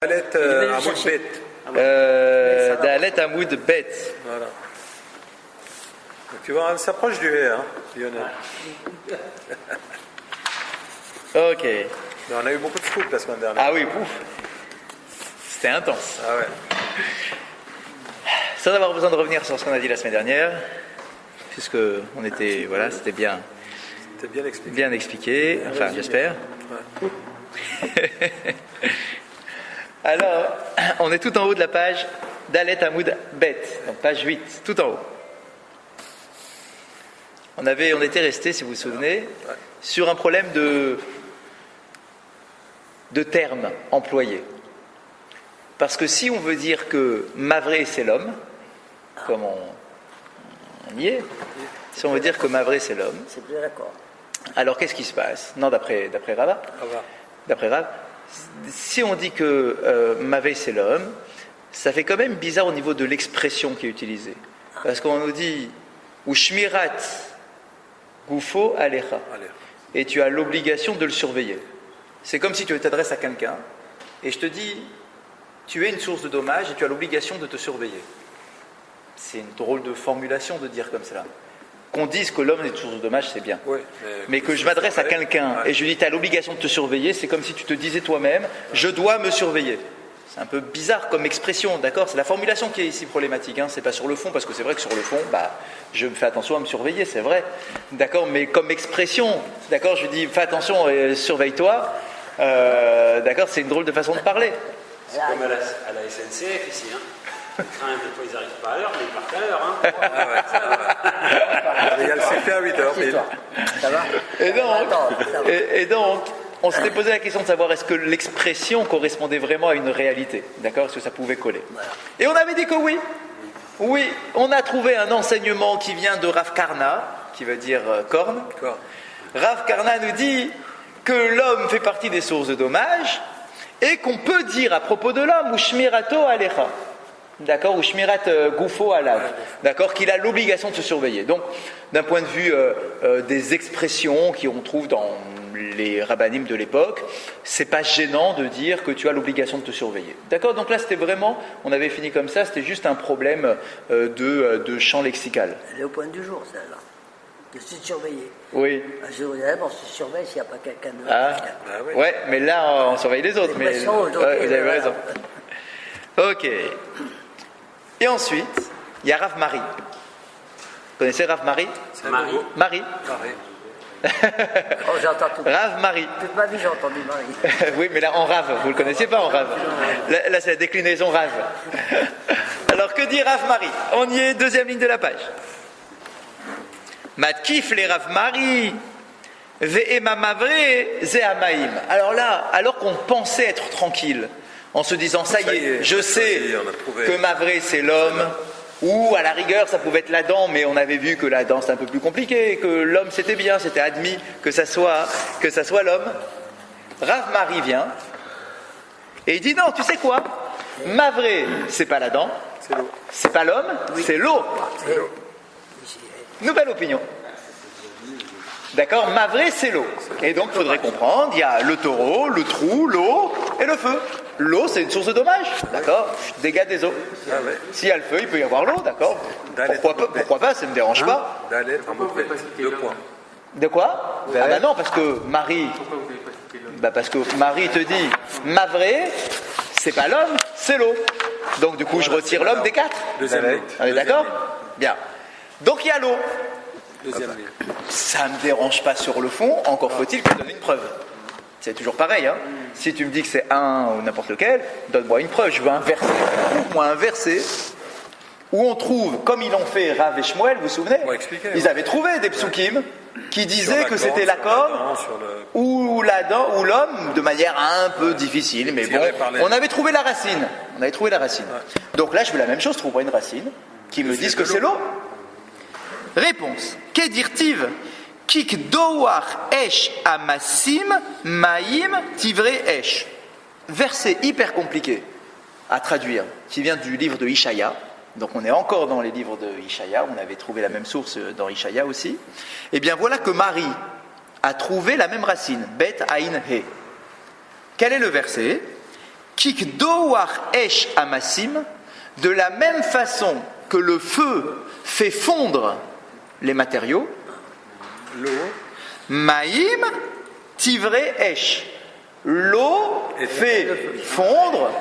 Dalet Hamoud Bet. Dalet Hamoud Bet. Voilà. Donc, tu vois, on s'approche du H, hein, Lionel. Ok. Mais on a eu beaucoup de foot la semaine dernière. Ah oui, pouf. C'était intense. Ah ouais. Sans avoir besoin de revenir sur ce qu'on a dit la semaine dernière, puisque on était, voilà, c'était bien expliqué. Bien expliqué, enfin j'espère. Ouais. Alors, on est tout en haut de la page Dalet Hamoud Bet, donc page 8, tout en haut. On était resté, si vous vous souvenez, sur un problème de termes employés. Parce que si on veut dire que Mavré c'est l'homme, comme on y est, si on veut dire que Mavré c'est l'homme, c'est bien d'accord. Alors qu'est-ce qui se passe? Non, d'après Rava. D'après Rav, si on dit que Mavé c'est l'homme, ça fait quand même bizarre au niveau de l'expression qui est utilisée. Parce qu'on nous dit Ushmirat Gufo Alecha. Et tu as l'obligation de le surveiller. C'est comme si tu t'adresses à quelqu'un et je te dis tu es une source de dommages et tu as l'obligation de te surveiller. C'est une drôle de formulation de dire comme cela. Qu'on dise que l'homme est une source de dommages, c'est bien. Oui, mais que je m'adresse à quelqu'un et je lui dis tu as l'obligation de te surveiller, c'est comme si tu te disais toi-même je dois me surveiller. C'est un peu bizarre comme expression, d'accord? C'est la formulation qui est ici problématique, hein. C'est pas sur le fond, parce que c'est vrai que sur le fond, je fais attention à me surveiller, c'est vrai, d'accord? Mais comme expression, d'accord, je lui dis fais attention et surveille-toi, d'accord? C'est une drôle de façon de parler. C'est comme à la SNCF ici, hein. Les trains, des fois, ils n'arrivent pas à l'heure, mais ils partent à l'heure. Hein. Ah ouais, ça va. Il y a le CP à 8h. Ça va? Et donc, on s'était posé la question de savoir est-ce que l'expression correspondait vraiment à une réalité, d'accord? Est-ce que ça pouvait coller? Et on avait dit que oui. Oui, on a trouvé un enseignement qui vient de Rav Karna, qui veut dire corne. Rav Karna nous dit que l'homme fait partie des sources de dommages et qu'on peut dire à propos de l'homme Ushmirato Alecha. D'accord, ou Shmirat Gufo Alav, d'accord, qu'il a l'obligation de se surveiller. Donc, d'un point de vue des expressions qu'on trouve dans les rabbinim de l'époque, c'est pas gênant de dire que tu as l'obligation de te surveiller. D'accord, donc là c'était vraiment, on avait fini comme ça, c'était juste un problème de champ lexical. Elle est au point du jour, celle-là. De se surveiller. Oui. À Jérusalem, on se surveille s'il n'y a pas quelqu'un de. Oui. Ouais, mais là on surveille les autres. Mais vous avez raison. Ok. Et ensuite, il y a Rav Mari. Vous connaissez Rav Mari? Marie. Oh, j'ai entendu. Rav Mari. Toute ma vie, j'ai entendu Marie. Oui, mais là, en Rav. Vous ne le connaissiez pas en Rav. Là, c'est la déclinaison Rav. Alors, que dit Rav Mari? On y est, deuxième ligne de la page. Matkif les Rav Mari. Ve'ema Mavré Ze'amaim. Alors là, alors qu'on pensait être tranquille, en se disant ça y est, je sais que Mavré c'est l'homme, ou à la rigueur ça pouvait être l'Adam, mais on avait vu que l'Adam c'est un peu plus compliqué, que l'homme c'était bien, c'était admis que ça soit l'homme. Rav Mari vient et il dit non, tu sais quoi, Mavré c'est pas l'Adam, c'est pas l'homme, c'est l'eau. Nouvelle opinion. D'accord, Mavré c'est l'eau. Et donc il faudrait comprendre, il y a le taureau, le trou, l'eau et le feu. L'eau, c'est une source de dommages, d'accord? Dégâts des eaux. S'il y a le feu, il peut y avoir l'eau, d'accord? Pourquoi pas, ça ne me dérange pas. Dalet Hamoud Bet, 2 points. De quoi? Non, parce que Marie... parce que Marie te dit, Mavré, c'est pas l'homme, c'est l'eau. Donc du coup, je retire l'homme des 4. On est d'accord? Bien. Donc il y a l'eau. Ça ne me dérange pas sur le fond, encore faut-il que je donne une preuve. C'est toujours pareil, hein. Si tu me dis que c'est un ou n'importe lequel, donne-moi une preuve. Je veux un verset. Trouve-moi un verset où on trouve, comme ils l'ont fait Rav et Shmuel, vous vous souvenez? Ils avaient trouvé des psukim qui disaient que c'était la corne ou l'homme de manière un peu difficile, mais bon, on avait trouvé la racine. Donc là, je veux la même chose, trouve-moi une racine qui me dise que c'est l'eau. Réponse. Kedirtiv Kik doar esh amasim maim tivre esh. Verset hyper compliqué à traduire, qui vient du livre de Ishaïa. Donc on est encore dans les livres de Ishaïa, on avait trouvé la même source dans Ishaïa aussi. Et bien voilà que Marie a trouvé la même racine, Bet Ain He. Quel est le verset? Kikdoar esh amassim, de la même façon que le feu fait fondre les matériaux, L'eau Maïm tivré esh. L'eau fait fondre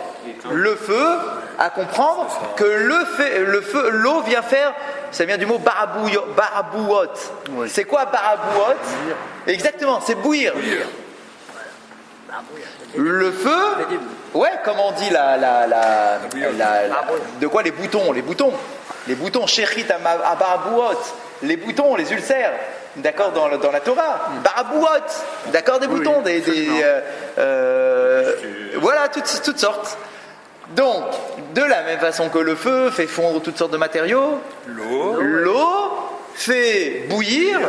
le feu, à comprendre que l'eau vient faire, ça vient du mot barabouot. Oui. C'est quoi barabouot? Exactement, c'est bouillir. Le feu, ouais, comme on dit de quoi les boutons, shechit à barabouot, les boutons, les ulcères. D'accord, dans la Torah, barabouot, d'accord, des boutons, voilà, toutes sortes. Donc, de la même façon que le feu fait fondre toutes sortes de matériaux, l'eau fait bouillir,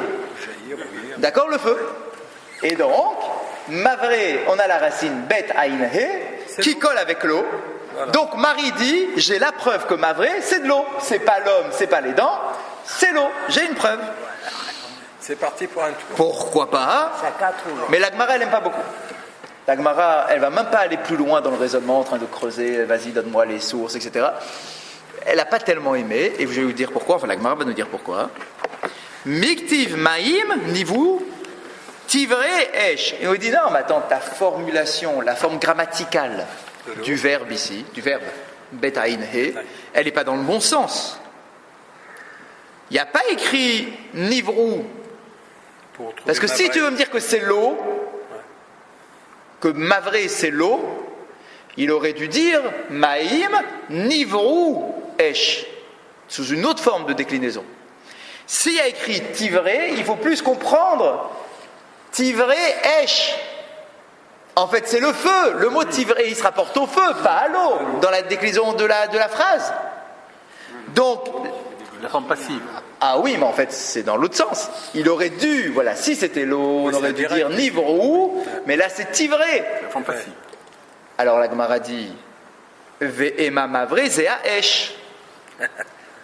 d'accord, le feu. Et donc, mavré, on a la racine bet aïn he, qui colle avec l'eau. Voilà. Donc, Marie dit, j'ai la preuve que mavré, c'est de l'eau. C'est pas l'homme, c'est pas les dents, c'est l'eau. J'ai une preuve. C'est parti pour un tour. Pourquoi pas? Mais la Gemara, elle n'aime pas beaucoup. La Gemara, elle va même pas aller plus loin dans le raisonnement, en train de creuser, vas-y, donne-moi les sources, etc. Elle n'a pas tellement aimé, et je vais vous dire pourquoi, enfin la Gemara va nous dire pourquoi. Miktiv maïm, nivou, tivré esh. Et on dit, non, mais attends, ta formulation, la forme grammaticale du verbe ici, du verbe betaïn he, elle n'est pas dans le bon sens. Il n'y a pas écrit nivrou. Parce que si tu veux me dire que c'est l'eau, que mavré c'est l'eau, il aurait dû dire maïm nivrou esh, sous une autre forme de déclinaison. S'il y a écrit tivré, il faut plus comprendre tivré esh. En fait, c'est le feu. Le mot tivré, il se rapporte au feu, pas à l'eau, dans la déclinaison de la phrase. Donc, la forme passive. Ah oui, mais en fait, c'est dans l'autre sens. Il aurait dû, voilà, si c'était l'eau, on aurait dû dire nivrou, mais là c'est tivré. La forme passive. Alors la Gemara dit ve'ema mavré zéa esh.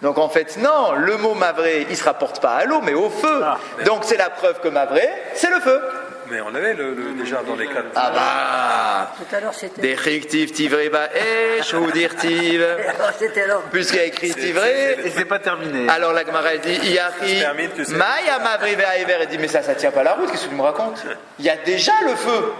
Donc en fait, non, le mot mavré, il ne se rapporte pas à l'eau, mais au feu. Donc c'est la preuve que mavré, c'est le feu. Mais on avait déjà dans les cas. Ah bah tout à l'heure c'était. Des réactifs tivré ba esh ou dirtiv. C'était l'homme. Puisqu'il y a écrit tivré. Et c'est pas terminé. Alors la Gemara dit Iyachi Maya mavré ve'a ever. Elle dit mais ça tient pas la route, qu'est-ce que tu me racontes? Il y a déjà le feu.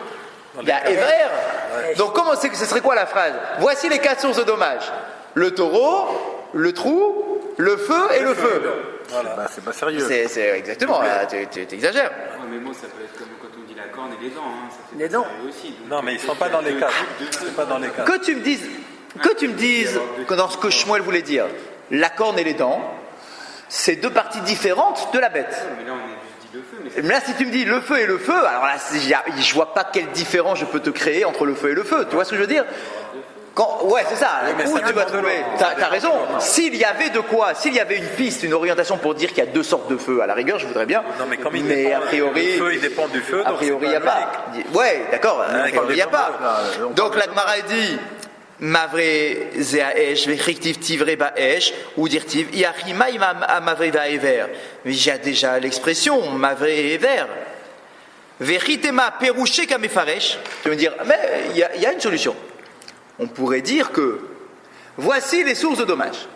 Il y a ever. Donc comment c'est que ce serait quoi la phrase? Voici les 4 sources de dommages. Le taureau, le trou, le feu et le feu. Voilà. Bah, c'est pas sérieux. C'est exactement, là, tu exagères. Ouais, mais moi, ça peut être comme quand on dit la corne et les dents. Hein. Ça fait Les dents. aussi. Donc, Non, mais ils ne sont pas dans les cas. C'est pas dans les cas. Que tu me dises que dans ce que Shmuel voulait dire, la corne et les dents, c'est deux parties différentes de la bête. mais là, on est juste dit le feu. Mais là, si tu me dis le feu et le feu, alors là, je vois pas quelle différence je peux te créer entre le feu et le feu. Tu vois ce que je veux dire? Ouais, c'est ça. mais Où ça tu vas dépend de trouver? l'eau. T'as raison. S'il y avait de quoi, s'il y avait une piste, une orientation pour dire qu'il y a 2 sortes de feu, à la rigueur, je voudrais bien. Non, mais comme il mais dépend, a priori, le feu, il dépend du feu. a priori, il n'y a pas. Ouais, d'accord. A priori, il n'y a pas. Donc la Gemara dit Mavré zéaesh vechiktiv tivré baesh ou dirtiv iachi maïm à mavré vaever. Mais j'ai déjà l'expression mavré et ever. Vechitema perouché kamefaresh. Tu veux me dire, mais il y a une solution. On pourrait dire que voici les sources de dommages.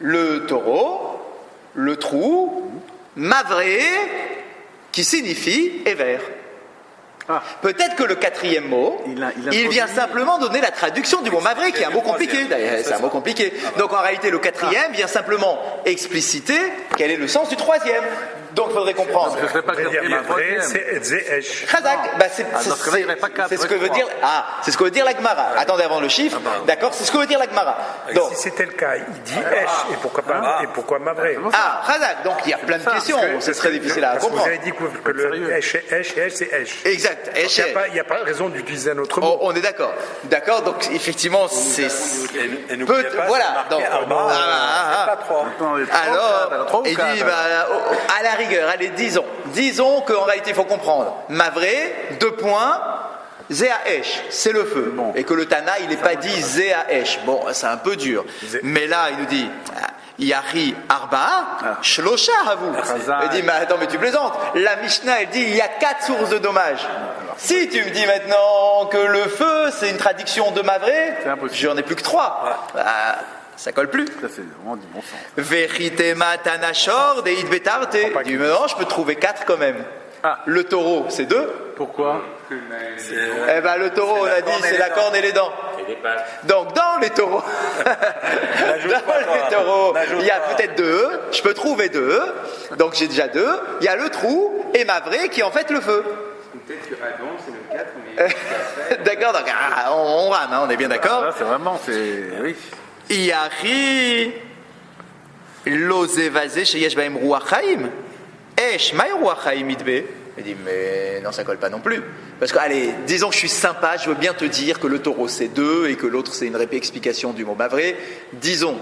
Le taureau, le trou, mavré, qui signifie ever. Peut-être que le 4e mot, il vient simplement donner la traduction du mot mavré, qui est un mot compliqué. D'ailleurs, c'est un mot compliqué. Donc en réalité, le 4e vient simplement expliciter quel est le sens du 3e. Donc il faudrait comprendre. Je ne serais pas Mavré, c'est Zeesh. Chazak, bah c'est ce que veut dire. Ah, c'est ce que veut dire la Gemara. Attendez avant le chiffre, d'accord? C'est ce que veut dire la Gemara. Donc, si c'était le cas, il dit Esh, et pourquoi pas et pourquoi Mavré? Chazak, donc il y a plein de questions, c'est très difficile à parce que comprendre. vous avez dit que le Esh, c'est Esh. Exact, Esh. Il n'y a pas raison d'utiliser un autre mot. On est d'accord. D'accord, donc effectivement, c'est. Et n'oubliez pas, voilà, donc. c'est pas 3. Alors, il dit, à la rigueur, allez, disons qu'en réalité, il faut comprendre. Mavré, 2 points, Zéaesh, c'est le feu. Bon. Et que le Tana, il n'est pas dit Zéaesh. Bon, c'est un peu dur. Mais là, il nous dit, Yari Arba, Shlosha à vous. Il dit, mais attends, mais tu plaisantes. La Mishnah, elle dit, il y a 4 sources de dommages. Si tu me dis maintenant que le feu, c'est une traduction de Mavré, C'est impossible. j'en ai plus que 3. Bah, ça colle plus. Ça, c'est vraiment du bon sens. Vérité matanachor deit betarte. Du moment, je peux trouver 4 quand même. Ah. Le taureau, c'est 2. Pourquoi? Eh ben, le taureau, on a dit, c'est la corne et les dents. Et des pattes. Donc, dans les taureaux, il y a peut-être 2 E. Je peux trouver 2 E. Donc, j'ai déjà 2. Il y a le trou et Mavré qui est en fait le feu. Peut-être que Adam, c'est le 4, mais D'accord, donc, on rame, hein, on est bien d'accord. Là, c'est vraiment, oui. Iari l'ose vasé chez Yesh Baim Ruachaim. Esh Maï Ruachaim Idbe. Il dit, mais non, ça colle pas non plus. Parce que, allez, disons que je suis sympa, je veux bien te dire que le taureau c'est 2 et que l'autre c'est une explication du mot Mavré. Disons,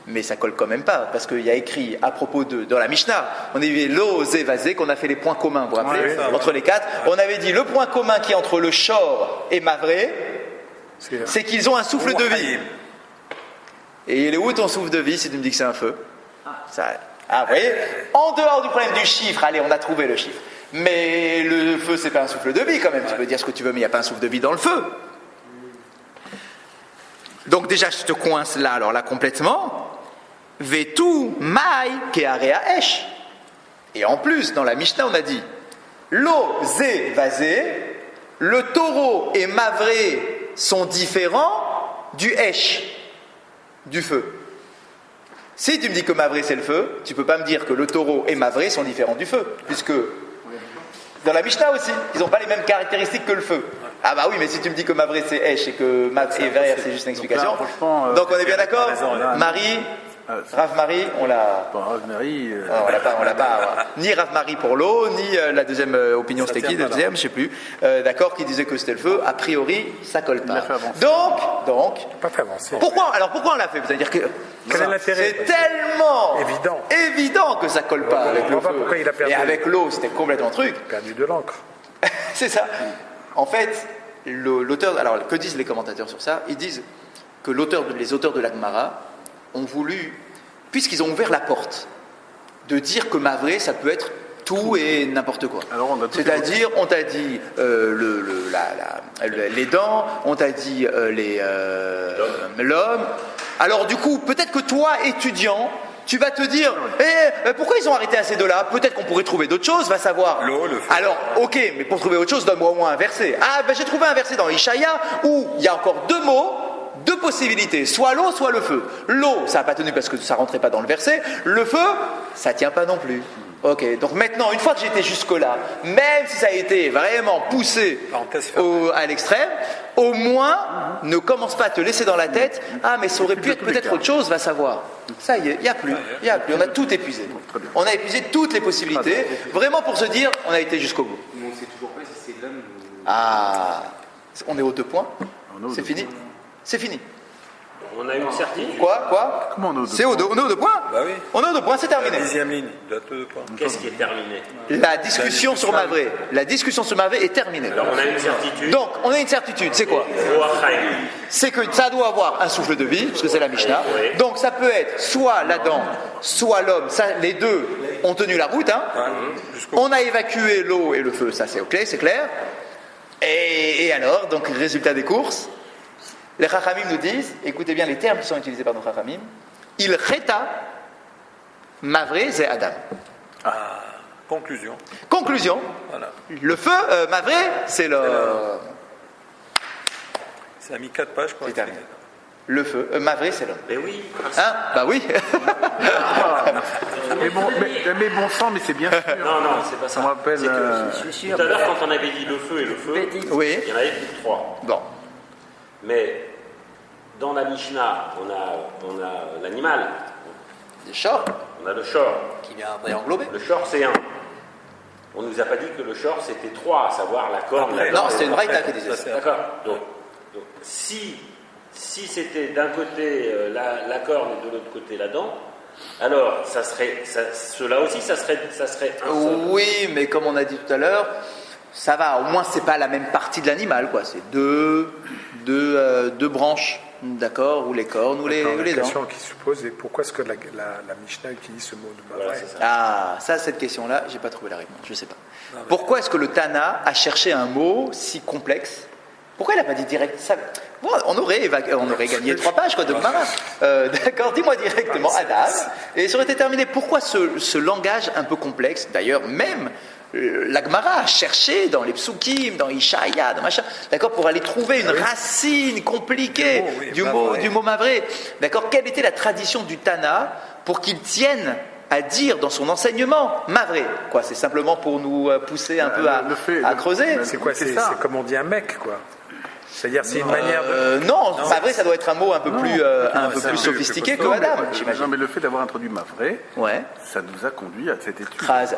mais ça colle quand même pas, parce qu'il y a écrit à propos dans la Mishnah, on avait vu l'ose vasé, qu'on a fait les points communs, vous vous rappelez, entre les 4. On avait dit le point commun qui est entre le Shor et Mavré, c'est qu'ils ont un souffle de vie. Et il est où ton souffle de vie si tu me dis que c'est un feu? Vous voyez, en dehors du problème du chiffre, allez, on a trouvé le chiffre. Mais le feu, c'est pas un souffle de vie quand même. Tu peux dire ce que tu veux, mais il n'y a pas un souffle de vie dans le feu. Donc déjà, je te coince là, alors là complètement. Vetu mai kearea esh. Et en plus, dans la Mishnah, on a dit lo zé vasé, le taureau et Mavré sont différents du esh, du feu. Si tu me dis que Mavré c'est le feu, tu peux pas me dire que le taureau et Mavré sont différents du feu, puisque dans la Mishnah aussi, ils n'ont pas les mêmes caractéristiques que le feu. Ah bah oui, mais si tu me dis que Mavré c'est Esh et que Mavré et Vert c'est juste une explication. Donc là, franchement, donc on est bien d'accord. Marie, Rav Marie, on l'a. Bon, Rav Marie, On l'a pas. Ni Rav Marie pour l'eau, ni la deuxième opinion, c'était qui? Deuxième, je sais plus. D'accord, qui disait que c'était le feu. A priori, ça colle pas. Donc. Pas fait avancer. Pourquoi on l'a fait? Vous allez dire que Quel est l'intérêt? c'est tellement Évident que ça colle pas avec le on voit feu. pourquoi il a perdu. Et avec l'eau, c'était complètement truc. Perdu de l'encre. C'est ça. En fait, l'auteur. Alors, que disent les commentateurs sur ça? Ils disent que les auteurs de la Gemara ont voulu, puisqu'ils ont ouvert la porte, de dire que Mavré, ça peut être tout et n'importe quoi. C'est-à-dire, on t'a dit les dents, on t'a dit l'homme. Alors du coup, peut-être que toi, étudiant, tu vas te dire, pourquoi ils ont arrêté à ces deux-là? Peut-être qu'on pourrait trouver d'autres choses, va savoir. L'eau, le feu. Alors, ok, mais pour trouver autre chose, donne-moi au moins un verset. Ah, ben j'ai trouvé un verset dans Ishaïa où il y a encore 2 mots, 2 possibilités, soit l'eau, soit le feu. L'eau, ça n'a pas tenu parce que ça rentrait pas dans le verset. Le feu, ça tient pas non plus. Ok, donc maintenant, une fois que j'étais jusque-là, même si ça a été vraiment poussé à l'extrême, au moins, ne commence pas à te laisser dans la tête, ah mais ça aurait pu être peut-être autre chose, va savoir. Ça y est, il n'y a plus, on a tout épuisé. On a épuisé toutes les possibilités, vraiment pour se dire, on a été jusqu'au bout. on ne sait toujours pas si c'est l'homme ou... Ah, on est aux 2 points, c'est fini. C'est fini. On a une certitude. Quoi Comment on est aux 2 C'est on est aux 2 points. Bah oui. On est aux 2 points, c'est terminé. La 10e ligne, de 2 points. Qu'est-ce qui est terminé? La discussion sur Mavré. La discussion sur Mavré est terminée. Alors on a une certitude. Donc, on a une certitude, c'est quoi? C'est que ça doit avoir un souffle de vie, parce que c'est la Mishnah. Oui. Donc, ça peut être soit l'Adam, soit l'homme. Ça, les deux ont tenu la route. Hein. On a évacué l'eau et le feu, ça c'est ok, c'est clair. Et alors, donc, résultat des courses, les Chachamim nous disent, écoutez bien les termes qui sont utilisés par nos Chachamim, il reta Mavré zé Adam. Conclusion. Voilà. Le feu, Mavré, c'est le... Ça a mis 4 pages pour C'est terminé. Le feu, Mavré, c'est l'homme. Mais oui. Hein? Bah oui. mais bon sang, mais c'est bien sûr. Non, c'est pas ça. Ça me rappelle. Je suis sûr. Tout à l'heure, quand on avait dit le feu et le feu, Oui. il y en avait plus que 3. Bon. Mais dans la Mishnah, on a l'animal, Des chors on a le shor. qui vient après englober. Le shor, c'est 1. On nous a pas dit que le shor, c'était 3, à savoir la corne. la Non, dent. c'était une braïta qui disait ça. D'accord. Donc, si c'était d'un côté la corne et de l'autre côté la dent, alors cela aussi, ça serait un seul. Oui, mais comme on a dit tout à l'heure, ça va. Au moins, c'est pas la même partie de l'animal, quoi. C'est deux branches. d'accord, ou les cornes, ou les La dents. question qui se pose est pourquoi est-ce que la Mishnah utilise ce mot de Mavré? Ah, ça, cette question-là, j'ai pas trouvé la réponse, je sais pas. Pourquoi est-ce que le Tana a cherché un mot si complexe? Pourquoi il n'a pas dit direct ça? Bon, on aurait gagné 3 pages quoi, de Gemara. D'accord, dis-moi directement Adam, et ça aurait été terminé. Pourquoi ce langage un peu complexe? D'ailleurs, même la Gemara a cherché dans les psukim, dans Ishaïa, dans machin, d'accord, pour aller trouver une racine compliquée du mot mavré. D'accord, quelle était la tradition du Tana pour qu'il tienne à dire dans son enseignement mavré? Quoi, c'est simplement pour nous pousser un peu à creuser. C'est quoi? C'est comme on dit un mec, quoi. C'est-à-dire, c'est une manière de... Non, mavré, ça doit être un mot un peu plus sophistiqué que Adam, j'imagine. Non, mais le fait d'avoir introduit Mavré, Ouais. ça nous a conduit à cette étude. Khazas.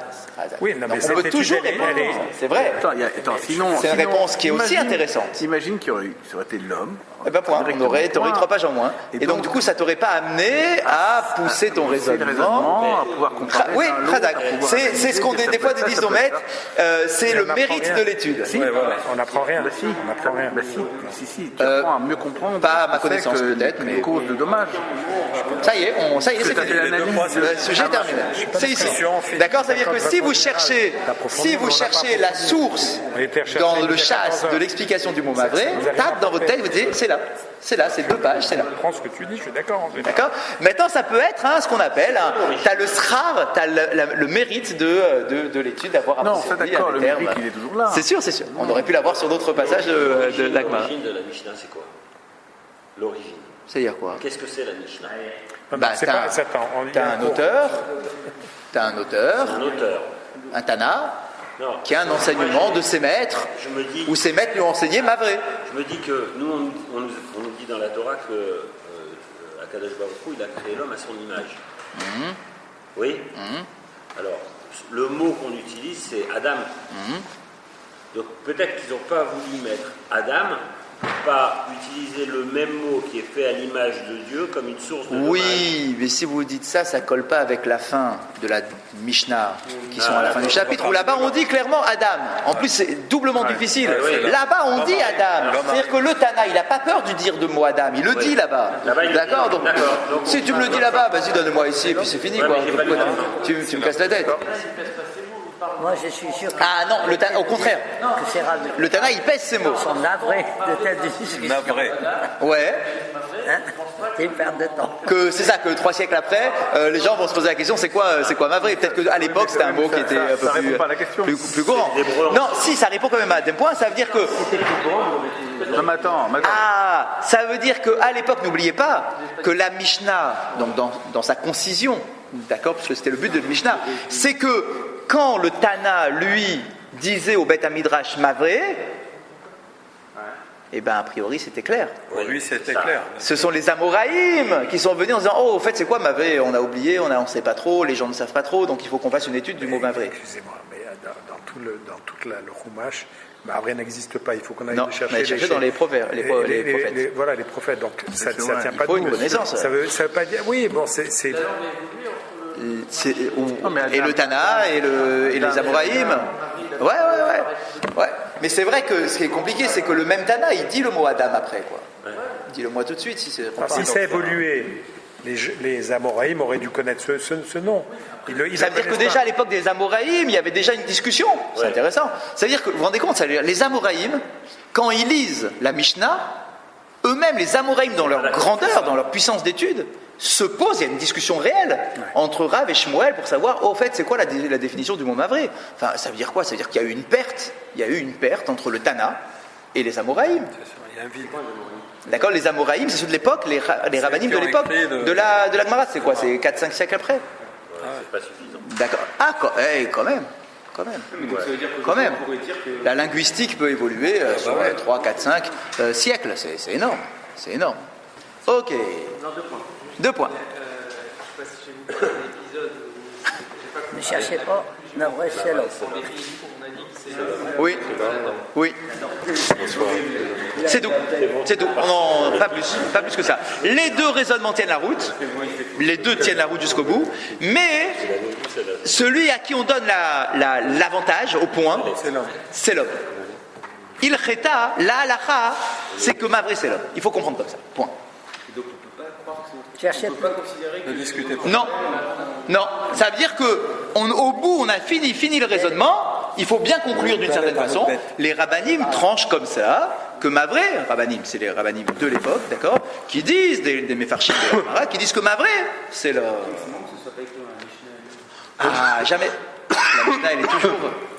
Oui, non, mais Donc, cette on peut étude, toujours elle est- répondre. C'est vrai. Sinon, C'est une réponse qui est aussi intéressante. Imagine qu'il aurait été l'homme. Eh ben point, t'aurais 3 pages en moins. Et donc, du coup, ça t'aurait pas amené à pousser ton raisonnement. À pouvoir comparer. Oui, l'un à l'autre, Khadak. à pouvoir C'est analyser ce qu'on que ça des fois peut- disent ça nos peut maîtres, c'est le on n'apprend mérite rien. de l'étude. Ouais, voilà, on n'apprend rien. Bah si, On n'apprend rien. Bah si, tu apprends à mieux comprendre. pas à ma ce que connaissance, c'est que peut-être, mais- les causes de dommages. Ça y est, c'est Tout à fait fini. l'analyse. Le sujet est terminé. C'est ici. D'accord, ça veut dire que si vous cherchez la source dans le chasse de l'explication du mot mavré, tape dans votre tête, vous dites c'est là, c'est 2 pages, c'est là. Je comprends ce que tu dis, je suis d'accord. En fait. D'accord. Maintenant, ça peut être ce qu'on appelle, t'as le srar, t'as le mérite de l'étude d'avoir Non, approfondi ça d'accord, un le terme. mérite, il est toujours là. C'est sûr. On aurait pu l'avoir sur d'autres passages de l'Agma. L'origine de la Mishnah, c'est quoi? L'origine. C'est-à-dire quoi? Qu'est-ce que c'est la Mishnah? Bah, C'est pas... Attends, on y T'as a un cours. auteur, Un auteur. un Tana, Non. qui a un enseignement de ses maîtres, Je me dis, où ses maîtres lui ont enseigné mavré. je me dis que nous, on nous dit dans la Torah que Akadosh Baruch Hu, il a créé l'homme à son image. Oui. Alors, le mot qu'on utilise, c'est Adam. Donc peut-être qu'ils n'ont pas voulu mettre Adam, pas utiliser le même mot qui est fait à l'image de Dieu comme une source de dommage. Oui, mais si vous dites ça, ça colle pas avec la fin de la Mishnah, qui sont à la fin du chapitre, où là-bas on dit clairement Adam. En plus, c'est doublement difficile. Là-bas, on dit Adam. C'est-à-dire que le Tana, il n'a pas peur de dire de mot Adam. Il le dit là-bas. Là-bas, il le D'accord. dit. Donc, D'accord. Donc, si tu me le dis là-bas, vas-y, donne-moi ici, et puis c'est fini. Ouais, Quoi. mais j'ai pas lu. Tu me casses la tête. Moi, je suis sûr que, Ah non, le Tana, au contraire. que c'est ravi. Le Tana, il pèse ses mots. Ils sont navrés de telle discussion. Navré. Ouais. Hein? C'est une perte de temps. Que c'est ça, que 3 siècles après, les gens vont se poser la question, c'est quoi mavré? Peut-être qu'à l'époque c'était un mot qui était un peu ça répond pas à la question. plus courant. C'est des brevets. Non, si, ça répond quand même à un point, ça veut dire que... Non, mais attends. Ah, ça veut dire qu'à l'époque, n'oubliez pas que la Mishnah, donc dans sa concision, d'accord, parce que c'était le but de la Mishnah, c'est que quand le Tana, lui, disait au Beth Midrash mavré, eh bien, a priori, c'était clair. Pour lui, c'était clair. Ce sont les Amoraïm qui sont venus en disant oh, au fait, c'est quoi mavré? On a oublié, on ne sait pas trop, les gens ne savent pas trop, donc il faut qu'on fasse une étude du mot mavré. Excusez-moi, mais dans tout le Chumash, Mavré n'existe pas. Il faut qu'on aille Non, le chercher. mais chercher dans les prophètes. Les prophètes. Voilà, les prophètes. Donc, ça ne tient pas faut de une nous. connaissance. Ça veut pas dire... Oui, bon, c'est... Et le Tana et les Amoraïm. Ouais. Mais c'est vrai que ce qui est compliqué, c'est que le même Tana, il dit le mot Adam après, quoi. Dis-le-moi tout de suite si c'est. Si ça a évolué, les Amoraïm auraient dû connaître ce nom. Ça veut dire que déjà à l'époque des Amoraïm, il y avait déjà une discussion. C'est intéressant. Ça veut dire que, vous vous rendez compte, les Amoraïm, quand ils lisent la Mishnah, eux-mêmes, les Amoraïm, dans leur grandeur, dans leur puissance d'étude, se posent, il y a une discussion réelle entre Rav et Shmuel pour savoir, au fait, c'est quoi la définition du mot mavré? Enfin, ça veut dire quoi? Ça veut dire qu'il y a eu une perte entre le Tana et les Amoraïm. Il y a un vide. D'accord, les Amoraïm, c'est ceux de l'époque, les rabbinim de l'époque, de la Gemara, c'est quoi? C'est 4-5 siècles après? C'est pas suffisant. D'accord. Ah, quand même. Quand même. La linguistique peut évoluer sur 3, 4, 5 siècles. C'est énorme. C'est énorme. Ok. 2 points. Je sais pas si j'ai vu un épisode où Ne cherchez pas, navré, c'est l'homme. on a dit que c'est Oui. C'est tout. Non, pas plus que ça. Les 2 raisonnements tiennent la route. Les 2 tiennent la route jusqu'au bout. Mais celui à qui on donne l'avantage au point, c'est l'homme. Il cheta, la halacha, c'est que mavré c'est l'homme. Il faut comprendre comme ça. Point. Tu achètes pas considérer que Ne discutez pas. Non, non. Ça veut dire que au bout, on a fini le raisonnement. Il faut bien conclure d'une certaine façon. Les rabbanim tranchent comme ça que Mavré, rabbanim, c'est les rabbanim de l'époque, d'accord, qui disent des méfarchim de la Gemara, qui disent que Mavré, c'est le. Ah, jamais. La Mishnah,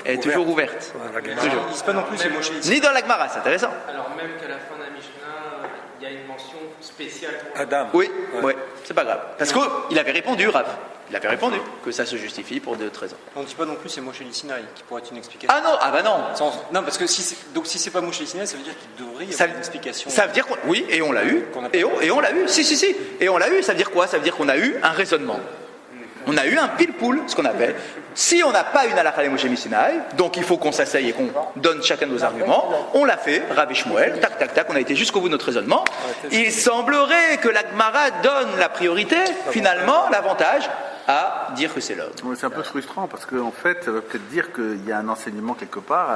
elle est toujours ouverte. Toujours. Ils disent pas non plus c'est moché ici. Ni dans la Gemara, c'est intéressant. alors même qu'à la fin de la Mishnah, il y a une mention spéciale pour Adam. Oui, ouais, c'est pas grave. Parce qu'il avait répondu, Rav. Il avait répondu que ça se justifie pour 2-13 ans. On ne dit pas non plus c'est Moshe Sinaï qui pourrait être une explication. Ah non, ah bah non. Non, parce que si c'est pas Moshe Sinaï, ça veut dire qu'il devrait y Ça, avoir une explication. ça veut dire qu'on... Oui, et on l'a eu. Qu'on a pas- Et on l'a eu. Si. Et on l'a eu. Ça veut dire quoi? Ça veut dire qu'on a eu un raisonnement. On a eu un pile-poule, ce qu'on appelle. Si on n'a pas une halakha Moshe Sinaï, donc il faut qu'on s'asseye et qu'on donne chacun nos arguments. On l'a fait, Rav et Shmuel, tac, on a été jusqu'au bout de notre raisonnement. Il semblerait que la Gemara donne la priorité, finalement, l'avantage, à dire que c'est l'homme. Ouais, c'est un peu frustrant parce qu'en fait, ça veut peut-être dire qu'il y a un enseignement quelque part,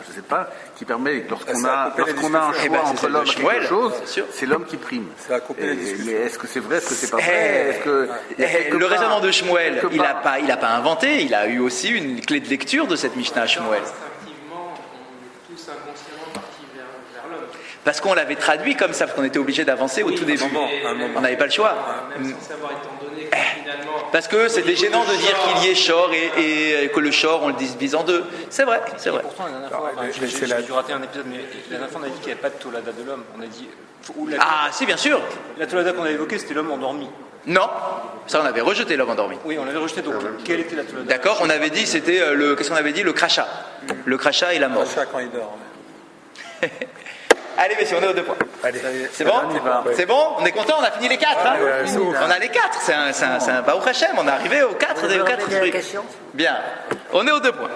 je sais pas, qui permet, lorsqu'on Ça a a coupé les un choix discussions. Eh ben, c'est entre celle de l'homme et Shmuel, quelque chose, c'est sûr. c'est l'homme qui prime. Ça a coupé les discussions. Mais est-ce que c'est vrai, est-ce que c'est pas vrai Est-ce que il y a quelque Le part- raisonnement de Shmuel, quelque il part- n'a pas inventé, il a eu aussi une clé de lecture de cette Mishnah Shmuel. instinctivement, on est tous inconsciemment partis vers l'homme. Parce qu'on l'avait traduit comme ça, parce qu'on était obligé d'avancer au tout début. un moment. On n'avait pas le choix. Même sans savoir, étant donné que finalement. Parce que c'était gênant de dire qu'il y ait Shor et que le Shor, on le divise en deux. C'est vrai, c'est vrai. Pourtant, la dernière fois, j'ai dû rater un épisode, mais la dernière fois, on a dit qu'il n'y avait pas de Tolada de l'homme. On a dit. Ah, si, bien sûr. La Tolada qu'on a évoquée, c'était l'homme endormi. Non, ça on avait rejeté l'homme endormi. Oui, on l'avait rejeté. Donc, quelle était la Tolada? D'accord, on avait dit, c'était qu'est-ce qu'on avait dit? Le crachat. Le crachat et la mort. Chaque quand il dort. Allez, messieurs, on est aux 2 points. Allez. C'est bon? On y va. C'est bon? On est content? On a fini les 4, hein? Ouais, c'est ouf. On a les 4. C'est un Baruch Hashem. On est arrivé aux 4 Vous des avez 4 répété la trucs. question? Bien. On est aux 2 points.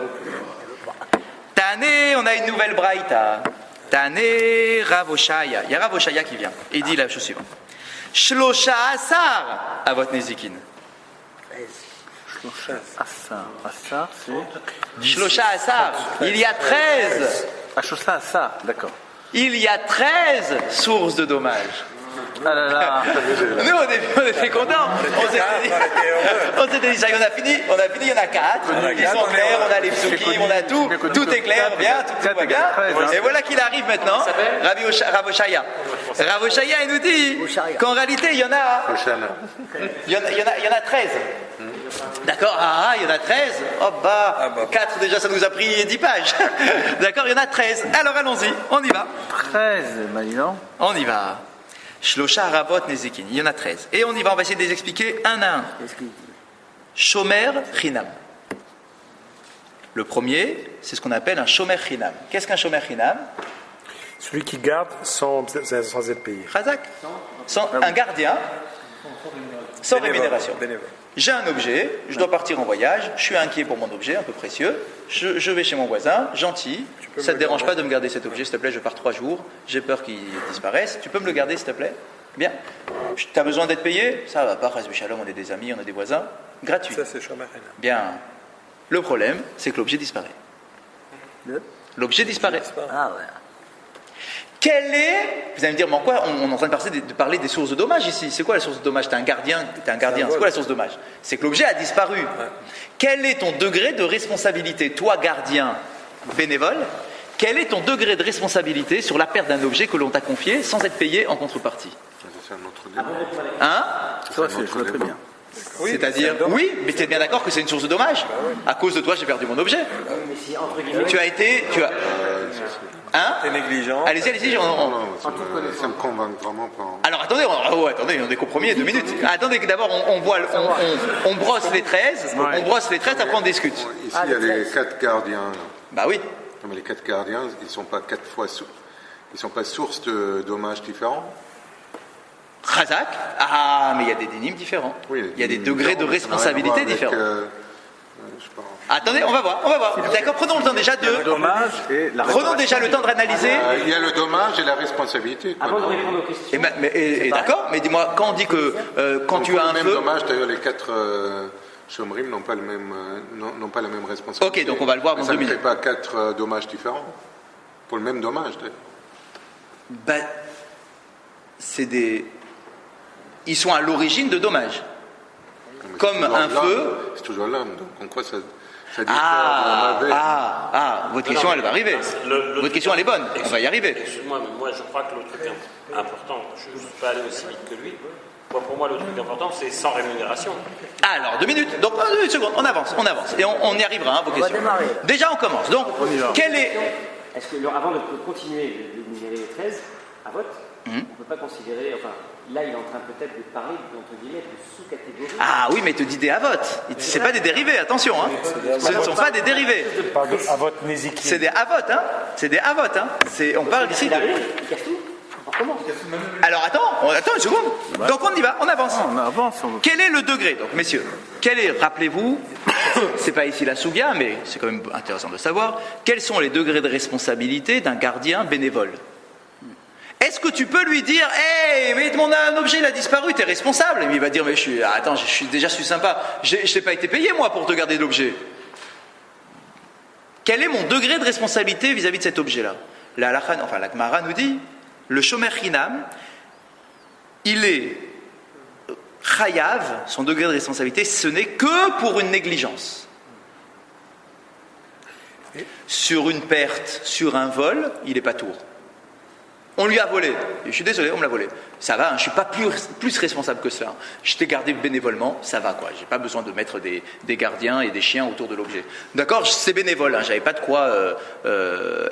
Tané, on a une nouvelle braïta. Tané Rav Oshaya. Il y a Rav Oshaya qui vient. Il dit la chose suivante. Shlosha Asar à votre Nezikin. ça, c'est. Shlosha Asar. Il y a 13. Ça, d'accord. Il y a 13 sources de dommages. Ah là là. Nous, on était contents. On s'était dit, ça y est, on a fini, il y en a 4. Ils sont clairs, on a les psukim, on a tout. Tout est clair, bien, tout va bien. Et voilà qu'il arrive maintenant, Rav Oshaya. Rav Oshaya, il nous dit qu'en réalité, il y en a 13. D'accord, il y en a 13. Oh bah, 4 déjà, ça nous a pris 10 pages. D'accord, il y en a 13. Alors allons-y, on y va. 13, non. On y va. Shlosha Ravot Nezikin. Il y en a 13. Et on y va, on va essayer de les expliquer un à un. Shomer Chinam. Le premier, c'est ce qu'on appelle un Shomer Chinam. Qu'est-ce qu'un Shomer Chinam? Celui qui garde sans être payé. Chazak. Un gardien sans rémunération. Bénévole. J'ai un objet, je dois partir en voyage, je suis inquiet pour mon objet, un peu précieux, je vais chez mon voisin, gentil, ça ne te dérange pas de me garder cet objet, s'il te plaît, je pars 3 jours, j'ai peur qu'il disparaisse, tu peux me le garder, s'il te plaît? Bien. Tu as besoin d'être payé? Ça va pas, Chas Shalom, on est des amis, on a des voisins, gratuit. Ça, c'est Shomer Chinam. Bien. Le problème, c'est que l'objet disparaît. L'objet disparaît. Ah ouais. Quel est, vous allez me dire, mais en quoi on est en train de parler des sources de dommages ici? C'est quoi la source de dommages? T'es un gardien, c'est quoi la source de dommages? C'est que l'objet a disparu. Quel est ton degré de responsabilité, toi gardien bénévole? Quel est ton degré de responsabilité sur la perte d'un objet que l'on t'a confié sans être payé en contrepartie? C'est un autre débat. Hein? Ça, je vois très bien. C'est-à-dire, oui, mais tu es bien d'accord que c'est une source de dommages? À cause de toi, j'ai perdu mon objet. Mais si, entre guillemets, Hein? T'es négligent. Allez-y, Non, ça me convainc vraiment pas. Alors attendez, on est qu'au premier, 2 minutes. Attendez que d'abord on brosse les 13, on brosse les 13, après on discute. Ici, il y a les 4 gardiens. Bah oui. Non, mais les 4 gardiens, ils ne sont pas 4 fois ils sont pas source de dommages différents. Chazak, mais il y a des dynimes différents. Oui, Il y a des degrés de responsabilité différents. Je sais pas. Attendez, on va voir. D'accord, prenons le temps déjà de... Dommage et la Prenons déjà le temps de réanalyser. Il y a le dommage et la responsabilité. quoi. Avant de répondre aux questions, Et d'accord, mais dis-moi, quand on dit que quand tu as un le même feu... dommage, d'ailleurs, les 4 Shomrim n'ont pas la même responsabilité. Ok, donc on va le voir dans ça 2 ne minutes. fait pas 4 dommages différents pour le même dommage. D'ailleurs. Bah, c'est des... ils sont à l'origine de dommages. Mais Comme c'est toujours un l'âme, feu. C'est toujours l'âme, donc en quoi ça diffère Votre question, elle va arriver. Votre question, elle est bonne. On va y arriver. Excuse-moi, mais moi je crois que le truc important, je ne suis pas allé aussi vite que lui. Pour moi, le truc important, c'est sans rémunération. Alors, 2 minutes. Donc, 2 secondes. On avance. Et on y arrivera, vos questions. démarrer. Déjà, on commence. Donc, quel est. Est-ce que, avant de continuer de numérer les 13, à vote, on ne peut pas considérer, enfin, là il est en train peut-être de parler, entre guillemets, de sous-catégories. Ah oui, mais te dit des avotes. C'est pas des dérivés, attention. Hein. Ce ne sont pas des dérivés. Par de Avot Néziki. C'est des avotes. Hein. C'est des avotes. Hein. On parle ici Il de. arrive, il casse tout. On recommence. Alors, attends une seconde. Donc, on y va, on avance. On avance. Quel est le degré, donc, messieurs? Rappelez-vous, c'est pas ici la Souga, mais c'est quand même intéressant de savoir, quels sont les degrés de responsabilité d'un gardien bénévole? Est-ce que tu peux lui dire, hey, mais mon objet il a disparu, t'es responsable? Et il va dire, mais je suis sympa, je n'ai pas été payé moi pour te garder l'objet. Quel est mon degré de responsabilité vis-à-vis de cet objet-là? La Gemara nous dit, le shomer chinam, il est chayav, son degré de responsabilité, ce n'est que pour une négligence. Sur une perte, sur un vol, il n'est pas tour. On lui a volé. Je suis désolé, on me l'a volé. Ça va, je ne suis pas plus responsable que cela. Je t'ai gardé bénévolement, ça va quoi. Je n'ai pas besoin de mettre des gardiens et des chiens autour de l'objet. D'accord, c'est bénévole, je n'avais pas de quoi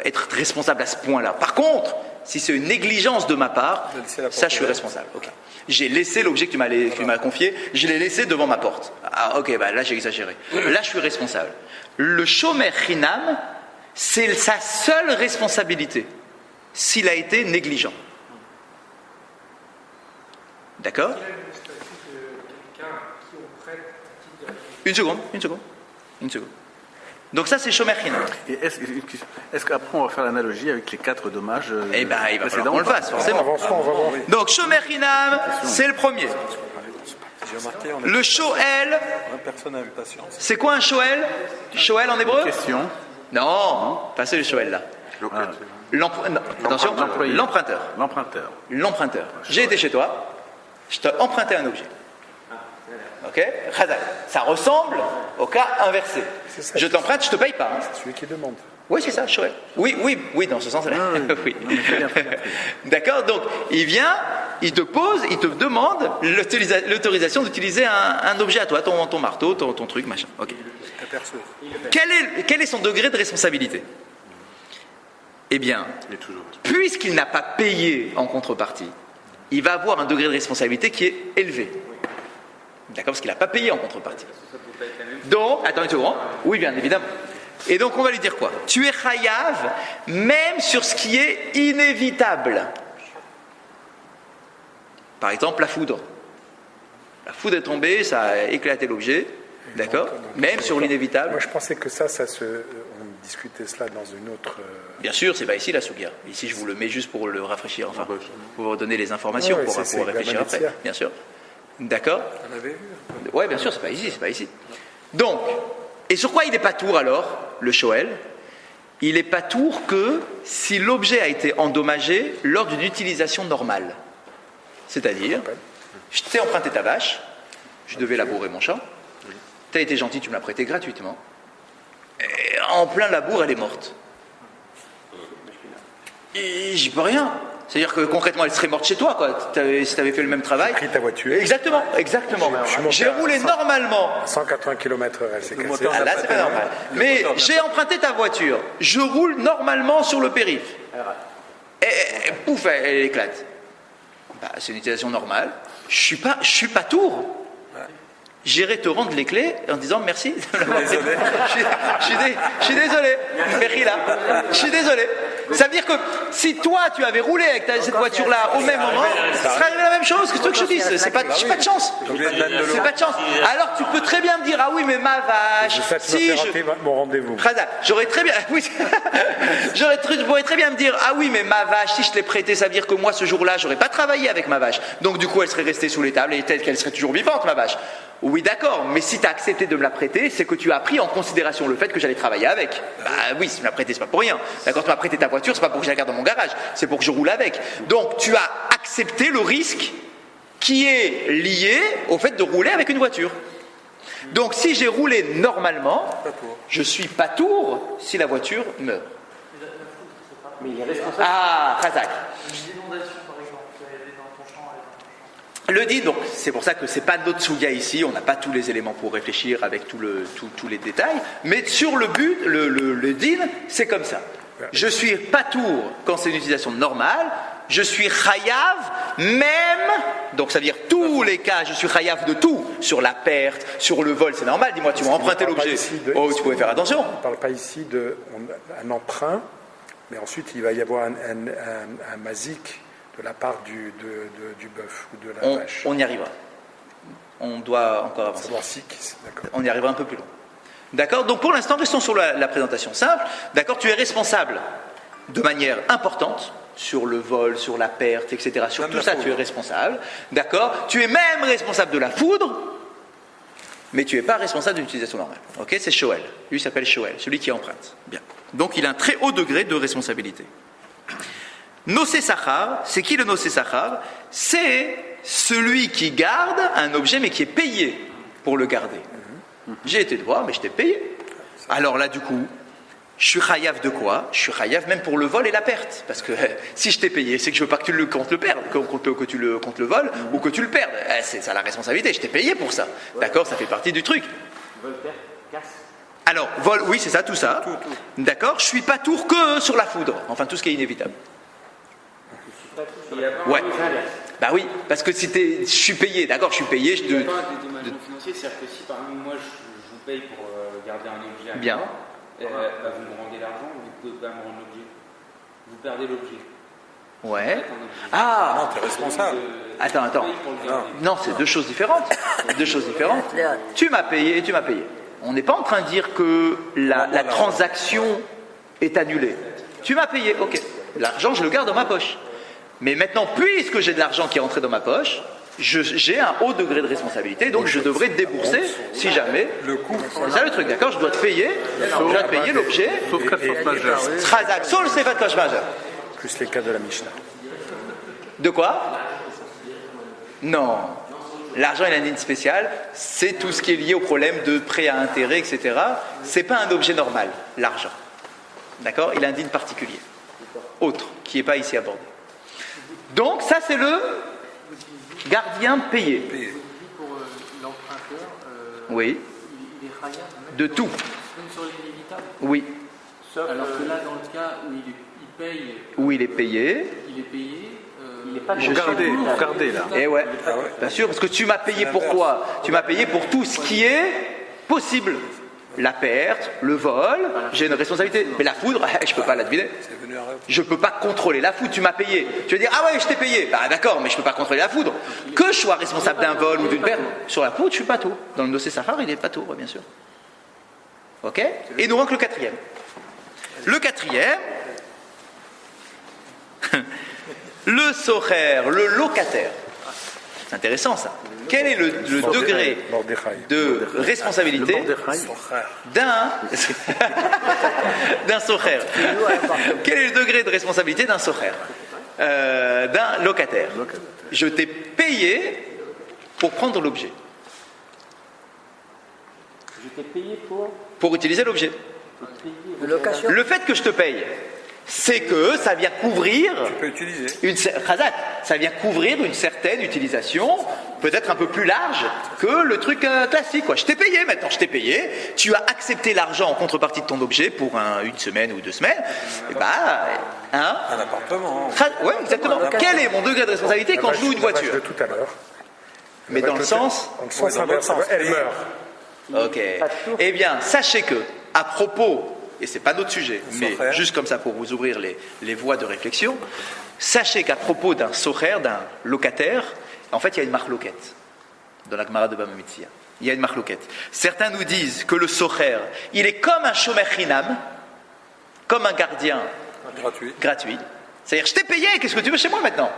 être responsable à ce point-là. Par contre, si c'est une négligence de ma part, ça je suis responsable. Okay. J'ai laissé l'objet que tu m'as confié, je l'ai laissé devant ma porte. Ah ok, là j'ai exagéré. Là je suis responsable. Le shomer chinam, c'est sa seule responsabilité s'il a été négligent. D'accord? Une seconde. Donc ça c'est shomer chinam. Et est-ce qu'après on va faire l'analogie avec les 4 dommages Eh bien il va falloir qu'on le fasse forcément. Avançons, on va voir. Donc shomer chinam, c'est le premier. J'ai remarqué, Le shoel, personne n'a une patience. c'est quoi un shoel? Shoel en hébreu? Question. Non, pas c'est le shoel là. Attention, l'emprunteur. L'emprunteur. J'ai été chez toi, je t'ai emprunté un objet. Ok? Khazak. Ça ressemble au cas inversé. ça. Je t'emprunte, je te paye pas. Hein. C'est celui qui demande. Oui, c'est ça, shoel. Oui, dans ce sens-là. Oui. D'accord, donc il vient, il te pose, il te demande l'autorisation d'utiliser un objet à toi, ton marteau, ton truc, machin. Ok. Quel est son degré de responsabilité? Eh bien, puisqu'il n'a pas payé en contrepartie, il va avoir un degré de responsabilité qui est élevé. D'accord? Parce qu'il n'a pas payé en contrepartie. Donc, attends une seconde. Oui, bien évidemment. Et donc, on va lui dire quoi? Tu es chayav, même sur ce qui est inévitable. Par exemple, la foudre. La foudre est tombée, ça a éclaté l'objet. D'accord? Même sur l'inévitable. Moi, je pensais que on discutait cela dans une autre. Bien sûr, c'est pas ici la souga. Ici, je vous le mets juste pour le rafraîchir, enfin, pour vous donner les informations, Ouais, pour c'est réfléchir la après. malicia. Bien sûr. D'accord? On avait vu. Oui, bien sûr, c'est pas ici. Donc, et sur quoi il n'est pas tour alors, le shoel? Il n'est pas tour que si l'objet a été endommagé lors d'une utilisation normale. C'est-à-dire, je t'ai emprunté ta vache, je devais labourer mon champ, tu as été gentil, tu me l'as prêté gratuitement, et en plein labour, elle est morte. Et j'y peux rien. C'est-à-dire que concrètement, elle serait morte chez toi, quoi. Si tu avais fait le même travail. J'ai pris ta voiture. Exactement. J'ai roulé normalement. 180 km/h, elle s'est cassée. Ah, là, c'est pas normal. Mais j'ai emprunté ta voiture. Je roule normalement sur le périph'. Et pouf, elle éclate. Bah, c'est une utilisation normale. Je suis pas tour. J'irai te rendre les clés en disant merci. Je suis désolé. Je suis désolé. Ça veut dire que si toi tu avais roulé avec cette voiture-là au même moment, ce serait la même chose que ce que je te dis. C'est pas de chance. C'est pas de chance. Alors tu peux très bien me dire ah oui mais ma vache. Ça, tu m'as fait rater mon rendez-vous. J'aurais très bien. Oui. Je pourrais très bien me dire ah oui mais ma vache si je te l'ai prêtée ça veut dire que moi ce jour-là j'aurais pas travaillé avec ma vache. Donc du coup elle serait restée sous les tables et peut-être qu'elle serait toujours vivante ma vache. Oui, d'accord, mais si tu as accepté de me la prêter, c'est que tu as pris en considération le fait que j'allais travailler avec. Bah oui, si tu me l'as prêté, c'est pas pour rien. D'accord, tu m'as prêté ta voiture, c'est pas pour que je la garde dans mon garage, c'est pour que je roule avec. Donc tu as accepté le risque qui est lié au fait de rouler avec une voiture. Donc si j'ai roulé normalement, je suis patour si la voiture meurt. Mais il est responsable. Ah, Razak. Une inondation, par exemple, elle est dans ton champ, Le din, donc c'est pour ça que c'est pas notre souga ici, on n'a pas tous les éléments pour réfléchir avec tous les détails, mais sur le but, le din, c'est comme ça. Je suis patour quand c'est une utilisation normale, je suis chayav même, donc ça veut dire tous les cas, je suis chayav de tout, sur la perte, sur le vol, c'est normal, dis-moi, tu m'as emprunté l'objet, oh tu pouvais faire attention. On ne parle pas ici d'un emprunt, mais ensuite il va y avoir un mazik de la part du bœuf ou de la vache. On y arrivera. On doit encore avancer. On y arrivera un peu plus loin. D'accord? Donc pour l'instant, restons sur la présentation simple. D'accord? Tu es responsable de manière importante sur le vol, sur la perte, etc. Sur tout ça, tu es responsable. D'accord? Tu es même responsable de la foudre, mais tu n'es pas responsable d'une utilisation normale. Ok? C'est Shoel. Lui s'appelle Shoel, celui qui emprunte. Bien. Donc il a un très haut degré de responsabilité. Nosé Sachar, c'est qui le Nosé Sachar? C'est celui qui garde un objet mais qui est payé pour le garder. J'ai été te voir, mais je t'ai payé. Alors là, du coup, je suis chayav de quoi? Je suis chayav même pour le vol et la perte. Parce que si je t'ai payé, c'est que je veux pas que tu le comptes le perdre, que tu le comptes le vol ou que tu le perdes. C'est ça la responsabilité. Je t'ai payé pour ça. D'accord? Ça fait partie du truc. Vol, perte, casse. Alors, vol, oui, c'est ça, tout ça. D'accord? Je suis pas tour que sur la foudre. Enfin, tout ce qui est inévitable. Ouais. Bah oui, parce que si je suis payé, d'accord, je suis payé. Il n'y a pas des dommages financiers, c'est-à-dire que si par exemple moi je vous paye pour garder un objet à bien, moi, vous me rendez l'argent, vous ne pouvez pas me rendre l'objet. Vous perdez l'objet. Ouais. Ah non, tu es responsable. Attends. Non, c'est deux choses différentes. Deux choses différentes. Tu m'as payé et tu m'as payé. On n'est pas en train de dire que la transaction est annulée. Tu m'as payé, ok. L'argent, je le garde dans ma poche. Mais maintenant, puisque j'ai de l'argent qui est entré dans ma poche, j'ai un haut degré de responsabilité, donc je devrais débourser si jamais. C'est ça le truc, d'accord? Je dois te payer, l'objet. Sauf cas de force majeure. Trazak, sauf le sévat force majeure. Plus les cas de la Mishnah. De quoi? Non. L'argent est un ligne spéciale, c'est tout ce qui est lié au problème de prêt à intérêt, etc. C'est pas un objet normal, l'argent. D'accord? Il a un digne particulier. Autre, qui n'est pas ici abordé. Donc, ça, c'est le gardien payé. Pour l'emprunteur, oui. Il est chayav même de tout. Même sur l'inévitable. Oui. Sauf alors que là, dans le cas où il paye. Où il est payé. Il est payé. Il n'est pas Regardez là. Eh ouais, bien sûr, parce que tu m'as payé pour quoi? Tu m'as payé pour tout ce qui est possible. La perte, le vol, j'ai une responsabilité. Mais la foudre, je ne peux pas la deviner. Je ne peux pas contrôler la foudre. Tu m'as payé. Tu vas dire, ah ouais, je t'ai payé. Bah d'accord, mais je ne peux pas contrôler la foudre. Que je sois responsable d'un vol ou d'une perte, sur la foudre, je suis pas tout. Dans le dossier Safar, il est pas tout, bien sûr. Ok? Et nous manque le quatrième. Le quatrième, le socher, le locataire. C'est intéressant ça. Quel est le degré de responsabilité d'un socher? Quel est le degré de responsabilité d'un socher? D'un locataire? Je t'ai payé pour prendre l'objet. Je t'ai payé pour utiliser l'objet. Le fait que je te paye, c'est que ça vient couvrir ça vient couvrir une certaine utilisation, peut-être un peu plus large que le truc classique. Quoi. Je t'ai payé maintenant, tu as accepté l'argent en contrepartie de ton objet pour une semaine ou 2 semaines. Et un appartement. Oui, exactement. Quel est mon degré de responsabilité quand je loue une voiture? De tout à l'heure. Mais dans le sens inverse, elle meurt. Ok. Eh bien, sachez que, à propos, et c'est pas notre sujet, mais juste comme ça pour vous ouvrir les voies de réflexion, sachez qu'à propos d'un socher, d'un locataire, en fait, il y a une marloquette dans la Gemara de Bava Metzia. Il y a une marloquette. Certains nous disent que le socher, il est comme un shomer chinam, comme un gardien gratuit. C'est-à-dire, je t'ai payé, qu'est-ce que tu veux chez moi maintenant?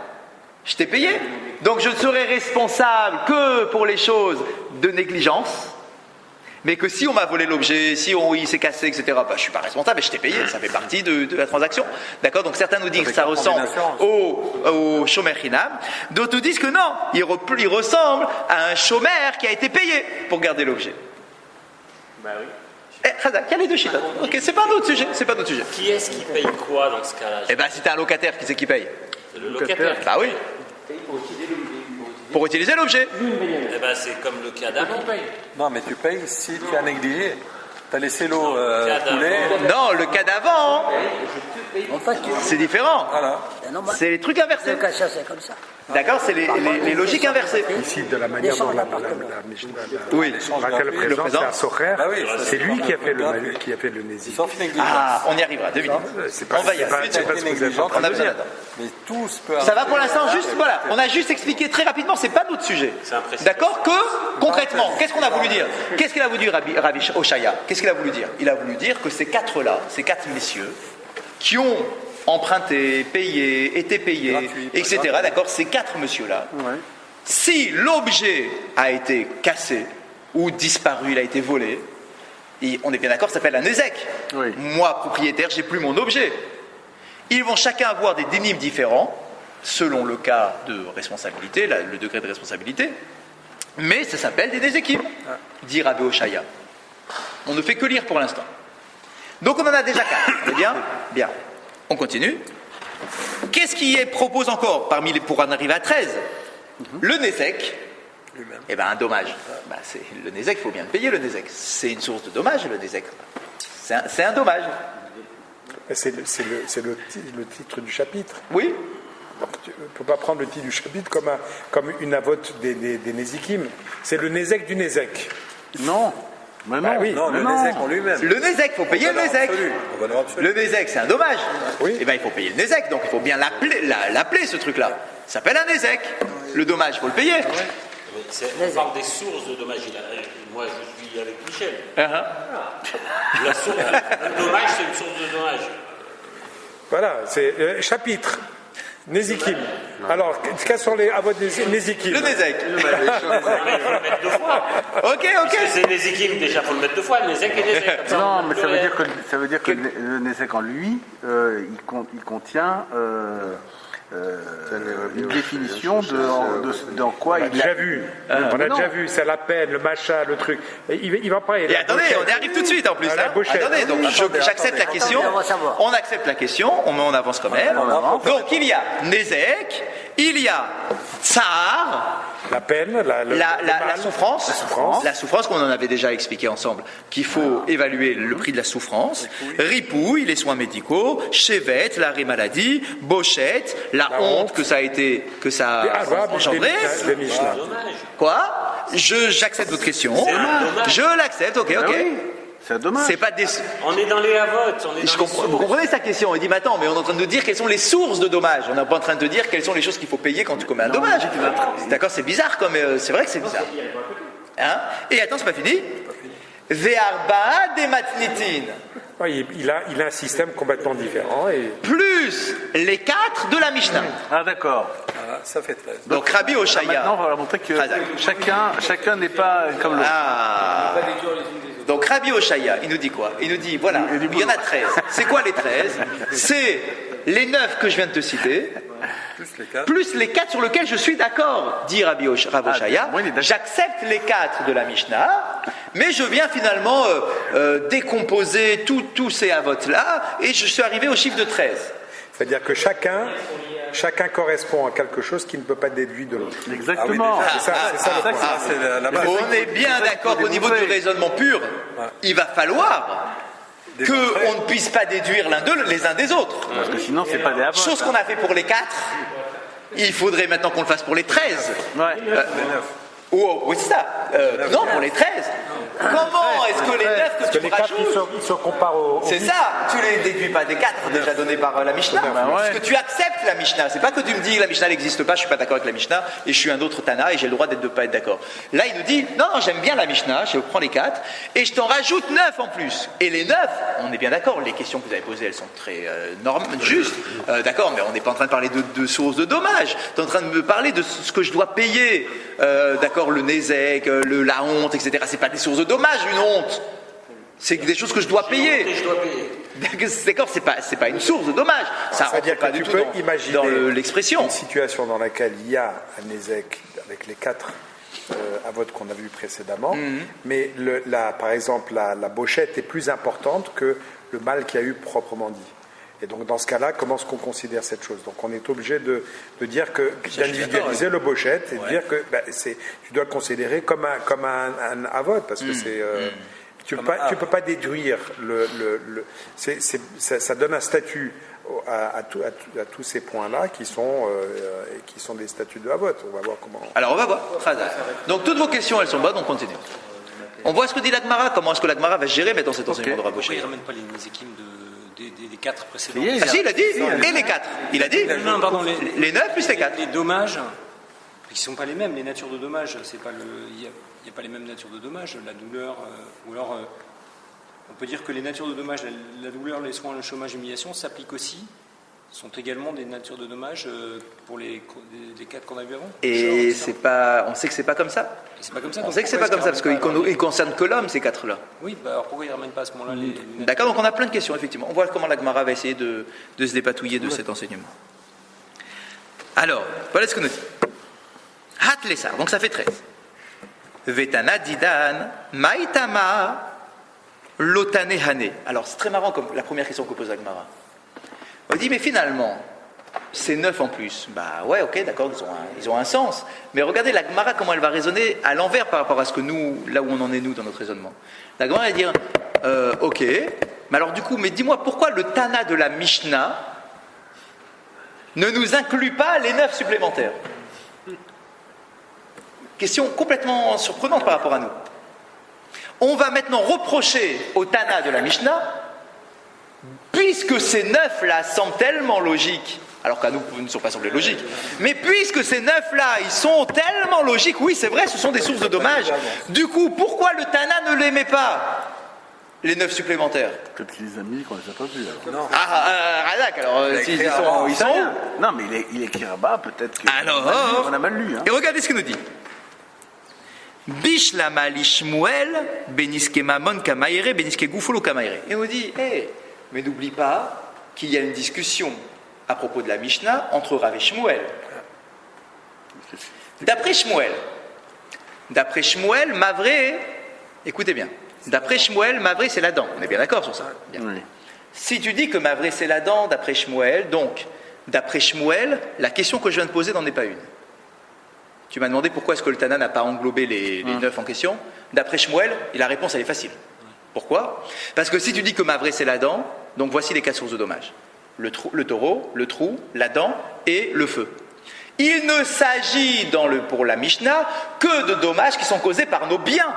Je t'ai payé. Donc je ne serai responsable que pour les choses de négligence. Mais que si on m'a volé l'objet, si il s'est cassé, etc., bah, je ne suis pas responsable et je t'ai payé, ça fait partie de la transaction. D'accord? Donc certains nous disent que ça ressemble au shomer chinam, d'autres nous disent que non, il ressemble à un shomer qui a été payé pour garder l'objet. Bah oui. Khazak, il y a les deux chiffres. Ok, c'est pas un autre sujet. Qui est-ce qui paye quoi dans ce cas-là? Eh ben, si t'es un locataire, qui c'est qui paye? C'est le locataire. Bah oui. Pour utiliser l'objet. Eh ben, c'est comme le cas d'avant. Non, mais tu payes si tu as négligé. Tu as laissé l'eau couler. Non, le cas d'avant, c'est différent. Voilà. C'est les trucs inversés. Le cachat, c'est comme ça. D'accord, c'est les logiques inversées. Ici, de la manière dont Oui. Raquel Le présente, c'est un socher. Bah oui, C'est lui qui a fait le nési. Sauf négligence. Ah, on y arrivera, 2 minutes. On va y arriver. C'est pas ce que vous êtes en train On a de besoin dire. d'adapter. Mais tous peuvent. Ça va pour l'instant, juste, voilà. On a juste expliqué très rapidement, c'est pas notre sujet. D'accord? Que, concrètement, qu'est-ce qu'on a voulu dire? Qu'est-ce qu'il a voulu dire, Rabbi Oshaya? Qu'est-ce qu'il a voulu dire? Il a voulu dire que ces 4-là, ces 4 messieurs, qui ont emprunté, payé, été payés, Gratuit, etc. gratuit. D'accord? Ces 4 messieurs-là, si l'objet a été cassé ou disparu, il a été volé, et on est bien d'accord, ça s'appelle un ézec. Oui. Moi, propriétaire, j'ai plus mon objet. Ils vont chacun avoir des dynimes différents, selon le cas de responsabilité, le degré de responsabilité, mais ça s'appelle des déséquipes, dit Rabbi Oshaya. On ne fait que lire pour l'instant. Donc on en a déjà 4. On est bien? Bien. On continue. Qu'est-ce qui propose encore pour en arriver à 13? Le Nézek. Eh bien, un dommage. Bah, le Nézek, il faut bien le payer, le Nézek. C'est une source de dommage, le Nézek. C'est un dommage. C'est le titre du chapitre. Oui. Donc, tu ne peux pas prendre le titre du chapitre comme une avote des Nézikim. C'est le Nézek du Nézek. Non. Mais non, Bah oui. Non, le Nézek en lui-même. Le Nézek, il faut payer le Nézek. En valeur absolue. Le Nézek, c'est un dommage. Oui. Eh bien, il faut payer le Nézek, donc il faut bien l'appeler ce truc-là. Ça s'appelle un Nézek. Le dommage, il faut le payer. On parle des sources de dommages. Moi, je suis avec Michel. Le dommage, c'est une source de dommages. Voilà, c'est chapitre. Nézikim. Alors, quels sont les avots des Nézikim? Le Nézek. Il faut le mettre 2 fois. Ok. Parce que c'est Nézikim, déjà, il faut le mettre 2 fois. Le Nézek et Nézek. Comme ça, Non, on mais peut ça plus veut dire que le Nézek en lui, il contient une définition dans quoi On a il déjà vu. On a déjà vu. C'est la peine, le machin, le truc. Et il va pas. Et attendez, on y arrive tout de suite en plus. À la Bochette. Attendez, donc j'accepte la question. on va savoir. On accepte la question, on avance quand même. Donc il y a Nézek, il y a Tsar, La peine, la souffrance, la souffrance qu'on en avait déjà expliqué ensemble, qu'il faut évaluer le prix de la souffrance, ripouille, les soins médicaux, chevet, l'arrêt maladie, bochette, la honte que ça a engendré. des Mishnah. Quoi? J'accepte votre question. Je l'accepte, ok. C'est dommage. C'est pas des... On est dans les avotes. Vous comprenez sa question? Il dit, mais attends, mais on est en train de nous dire quelles sont les sources de dommages. On n'est pas en train de te dire quelles sont les choses qu'il faut payer quand tu commets un dommage. D'accord, c'est bizarre, c'est vrai que c'est bizarre. Hein? Et attends, c'est pas fini. Ve'arba'a de matnitin. Oui, il a un système complètement différent. Et... Plus les 4 de la Mishnah. Ah d'accord. Voilà, ça fait 13. Donc Rabbi Oshaya. Maintenant, on va leur montrer que chacun n'est pas comme l'autre. Ah. Donc Rabbi Oshaya, il nous dit quoi? Il nous dit, voilà, il y en a 13. C'est quoi les 13? C'est les 9 que je viens de te citer, plus les 4 sur lesquels je suis d'accord, dit Rabbi Oshaya. J'accepte les 4 de la Mishnah, mais je viens finalement décomposer tous ces avotes-là, et je suis arrivé au chiffre de 13. C'est-à-dire que chacun correspond à quelque chose qui ne peut pas être déduit de l'autre. Exactement. C'est ça le point. C'est la base. On est bien d'accord qu'au niveau du raisonnement pur, il va falloir qu'on ne puisse pas déduire les uns des autres. Parce que sinon, c'est pas des avots. Chose qu'on a fait pour les 4, il faudrait maintenant qu'on le fasse pour les 13. Ouais. Oui, c'est ça. Non, pour les 13. Comment est-ce que les 9 que Parce que tu les 4 rajoutes... ils se comparent aux C'est ça, tu les déduis pas des 4 déjà donnés par la Mishnah. Parce que tu acceptes la Mishnah. C'est pas que tu me dis que la Mishnah n'existe pas, je suis pas d'accord avec la Mishnah et je suis un autre Tana et j'ai le droit de pas être d'accord. Là, il nous dit non, j'aime bien la Mishnah, je prends les 4 et je t'en rajoute 9 en plus. Et les 9, on est bien d'accord, les questions que vous avez posées, elles sont très justes. D'accord, mais on n'est pas en train de parler de sources de dommages. Tu es en train de me parler de ce que je dois payer. D'accord. d'accord, le Nézek, la honte, etc. C'est pas des sources de dommages, une honte. C'est des choses que je dois payer. Et je dois payer. D'accord, c'est pas une source de dommages. Ça rentre C'est-à-dire pas que du tu tout peux imaginer dans l'expression. une situation dans laquelle il y a un Nézek avec les 4 avots qu'on a vus précédemment, mais par exemple la bochette est plus importante que le mal qu'il y a eu proprement dit. Et donc dans ce cas-là, comment est-ce qu'on considère cette chose? Donc on est obligé de dire que d'individualiser le bochette et de dire que tu dois le considérer comme un avot parce que c'est tu peux pas déduire ça donne un statut à tous ces points-là qui sont des statuts de avot. On va voir comment. Alors on va voir. Donc toutes vos questions elles sont bonnes, on continue. On voit ce que dit l'Agmara, comment est-ce que l'Agmara va gérer maintenant cet enseignement de Rav Pourquoi Oshaya. il ne ramène pas les Nézékim des 4 précédents? Ah si, il a dit, et les 4. Il a dit, Non, pardon, les 9 plus les 4. Les dommages, qui ne sont pas les mêmes, les natures de dommages, il n'y a pas les mêmes natures de dommages, la douleur, ou alors on peut dire que les natures de dommages, la douleur, les soins, le chômage, l'humiliation s'appliquent aussi, sont également des natures de dommages pour les 4 qu'on a vus avant. Et on sait que c'est pas comme ça. C'est pas comme ça. On sait que c'est pas comme ça, parce qu'ils ne concernent que l'homme, ces 4-là. Oui, alors pourquoi ils ne ramènent pas à ce moment-là les D'accord, donc on a plein de questions, effectivement. On voit comment la Gemara va essayer de se dépatouiller de cet enseignement. Alors, voilà ce que nous dit. Hat lesar, donc ça fait 13. Vetana didan, maïtama, lotane hane. Alors c'est très marrant comme la première question que pose la Gemara. On dit, mais finalement, c'est 9 en plus. Bah ouais, ok, d'accord, ils ont un sens. Mais regardez la Gemara, comment elle va raisonner à l'envers par rapport à ce que nous, là où on en est nous dans notre raisonnement. La Gemara va dire, ok, mais alors du coup, mais dis-moi, pourquoi le Tana de la Mishnah ne nous inclut pas les 9 supplémentaires? Question complètement surprenante par rapport à nous. On va maintenant reprocher au Tana de la Mishnah, puisque ces 9-là semblent tellement logiques, alors qu'à nous, ils ne sont pas semblés logiques, mais puisque ces 9-là, ils sont tellement logiques, oui, c'est vrai, ce sont des sources de dommages. Du coup, pourquoi le Tana ne les met pas, les 9 supplémentaires? Peut-être les amis qu'on les a pas vus. Alors. Radak, alors, ils sont où? Non, mais il écrit là-bas, peut-être alors, on a mal lu. Hein. Et regardez ce qu'il nous dit. Bishlama lishmuel beniskema mon kamaire beniske gufolo kamaire. Et on dit, mais n'oublie pas qu'il y a une discussion à propos de la Mishnah entre Rav et Shmuel. D'après Shmuel, Mavré, écoutez bien, d'après Shmuel, Mavré c'est la dent. On est bien d'accord sur ça? Bien. Oui. Si tu dis que Mavré c'est la dent, d'après Shmuel, donc, d'après Shmuel, la question que je viens de poser n'en est pas une. Tu m'as demandé pourquoi est-ce que le Tana n'a pas englobé les 9 en question. D'après Shmuel, la réponse elle est facile. Pourquoi? Parce que si tu dis que Mavré c'est la dent, donc voici les 4 sources de dommages. Le taureau, le trou, la dent et le feu. Il ne s'agit pour la Mishnah que de dommages qui sont causés par nos biens.